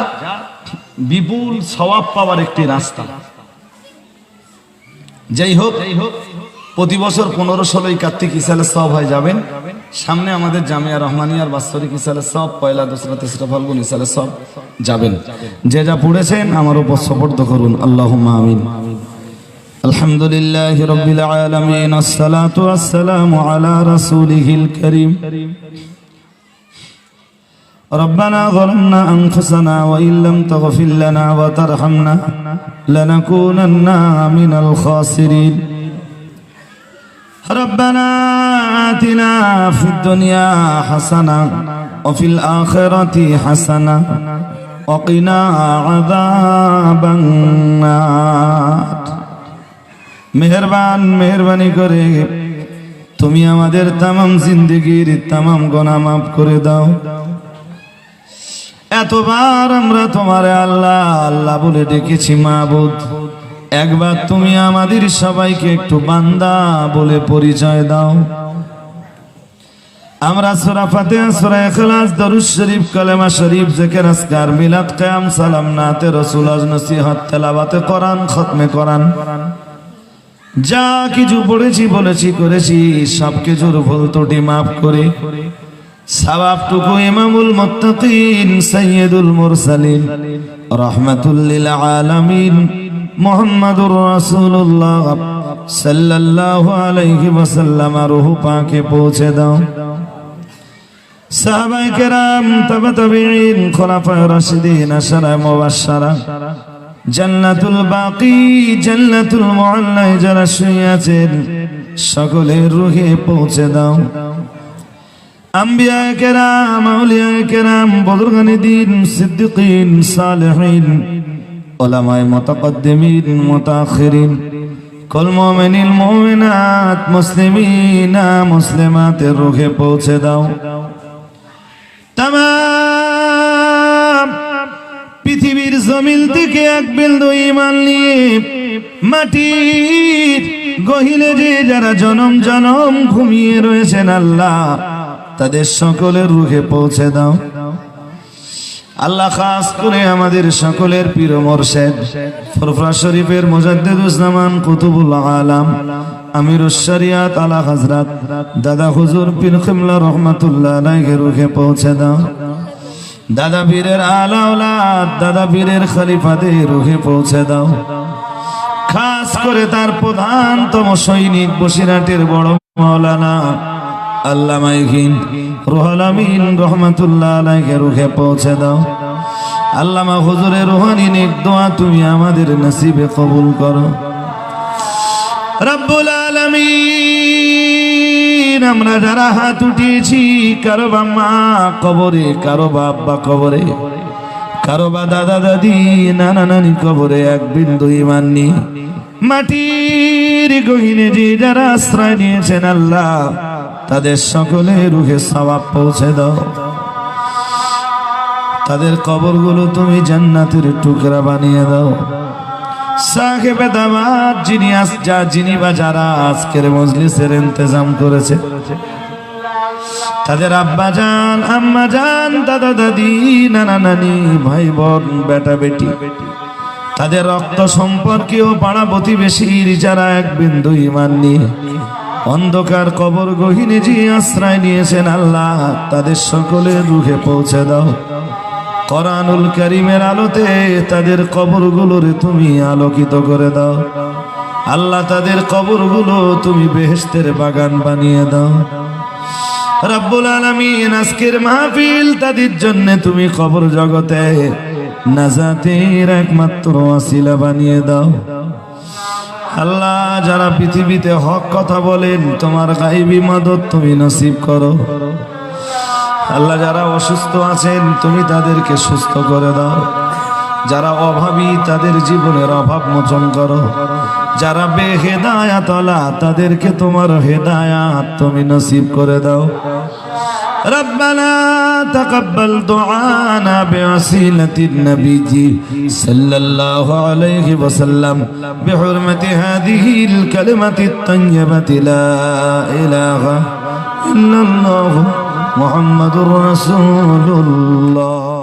বিপুল সওয়াব পাওয়ার একটি রাস্তা। যাই হোক, প্রতি বছর 15-16 কার্তিক ইসালের সওয়াব হয় যাবেন। সামনে আমাদের জামিয়া রহমানিয়ার বাৎসরিক ইসালের সওয়াব, পয়লা, দোসরা, তেসরা ফাল্গুন ইসালের সওয়াব যাবেন। যে যা পড়েছেন আমার উপর সুপর্দ করুন, আল্লাহুম্মা আমিন। আলহামদুলিল্লাহি রাব্বিল আলামিন, আসসালাতু ওয়াসসালামু আলা রাসূলিহিল কারীম। ربنا ظلمنا أنفسنا وإن لم تغفر لنا وترحمنا لنكونن من الخاسرين. ربنا آتنا في الدنيا حسنة وفي الآخرة حسنة وقنا عذاب النار. মেহরবানি করে তুমি আমাদের तमाम জিন্দেগীর तमाम গুনাহ মাফ করে দাও। এতবার আমরা তোমারে আল্লাহ আল্লাহ বলে ডেকেছি মাবুদ, একবার তুমি আমাদের সবাইকে একটু বান্দা বলে পরিচয় দাও। আমরা সূরা ফাতিহা, সূরা ইখলাস, দরুদ শরীফ, কালেমা শরীফ, জিকির, আজকার, মিলাদ, কিয়াম, সালাম, নাতে রাসূল, নসিহত, তেলাওয়াতে কোরআন, খতমে কোরআন, যা কিছু পড়েছি, বলেছি, করেছি, সব কিছুর ভুল ত্রুটি মাফ করে সওয়াবটুকু ইমামুল মুত্তাকিন, সাইয়্যিদুল মুরসালিন, রাহমাতুল লিল আলামিন মুহাম্মাদুর রাসূলুল্লাহ সাল্লাল্লাহু আলাইহি ওয়াসাল্লাম রূহ পাকে পৌঁছে দাও। সাহাবায়ে কেরাম, তাবিঈন, খুলাফায়ে রাশিদিন, আশারায়ে মুবাশশারা, জান্নাতুল বাকি, জান্নাতুল মুআল্লায় যারা শুয়ে আছেন সকলের রূহে পৌঁছে দাও। আম্বিয়া কেরাম, আউলিয়া কেরাম, বুজুর্গানে দ্বীন, সিদ্দিকিন, সালেহিন, উলামায়ে মুতাকদ্দিমিন, মুতাআখিরিন, কুল মুমিনিন, মুমিনাত, মুসলিমিনা, মুসলিমাতের রূহে পৌঁছে দাও। তামাম পৃথিবীর জমিন থেকে এক বিন্দু ঈমান নিয়ে মাটির গহীনে যে যারা জনম জনম ঘুমিয়ে রয়েছেন আল্লাহ তাদের সকলের রুহে পৌঁছে দাও আল্লাহ। খাস করে আমাদের সকলের পীর মুর্শিদ ফুরফুরা শরীফের মুজাদ্দিদুস জামান কুতুবুল আলাম আমিরুশ শরিয়াত আলা হযরত দাদা হুজুর পীর কিবলা রহমাতুল্লাহ আলাইহি রুহে পৌঁছে দাও। দাদা পীরের আলা ওলাদ দাদা পীরের খলিফাদের রুহে পৌঁছে দাও। খাস করে তার প্রধানতম সৈনিক বসিরহাটের বড় মাওলানা আল্লামা রুহুল আমিন রহমাতুল্লাহ আলাইহি রুহে পৌঁছে দাও। আল্লামা হুজুরের রুহানি নেক দোয়া তুমি আমাদের নসিবে কবুল করো রব্বুল আলামিন। আমরা যারা হাত উঠিয়েছি কারো বা মা কবরে, কারো বাবা কবরে, কারো বা দাদা দাদি নানা নানি কবরে এক বিন্দু ঈমান নিয়ে মাটির গহীনে যে যারা আশ্রয় নিয়েছেন আল্লাহ তাদের সকলে রুহে সওয়াব পৌঁছে দাও। তাদের কবরগুলো তুমি জান্নাতের টুকরা বানিয়ে দাও। সাহেবে দামাত যিনি বা যারা আজকের মজলিসের ইন্তজাম করেছে তাদের আব্বা জান আম্মা জান দাদা দাদি নানা নানি ভাই বোন বেটা বেটি তাদের রক্ত সম্পর্কীয় পাড়া প্রতিবেশীর যারা এক বিন্দু ঈমান নিয়ে অন্ধকার কবর গহীনে যে আশ্রয় নিয়েছেন আল্লাহ তাদের সকলের রুহে পৌঁছে দাও। কোরআনুল কারীমের আলোতে তাদের কবরগুলোরে তুমি আলোকিত করে দাও আল্লাহ। তাদের কবরগুলো তুমি বেহেশতের বাগান বানিয়ে দাও রব্বুল আলামিন। আজকের মাহফিল তাদের জন্য তুমি কবর জগতে নাজাতের একমাত্র ওয়াসিলা বানিয়ে দাও আল্লাহ। যারা পৃথিবীতে হক কথা বলেন তোমার গায়বী মাদত তুমি নসিব করো আল্লাহ। যারা অসুস্থ আছেন তুমি তাদেরকে সুস্থ করে দাও। যারা অভাবী তাদের জীবনের অভাব মোচন করো। যারা বেহেদায়াত তাদেরকে তোমার হেদায়াত তুমি নসিব করে দাও। ربنا تقبل دعانا بوسيلة النبي صلى الله عليه وسلم بحرمة هذه الكلمة الطيبة لا إله إلا الله محمد رسول الله.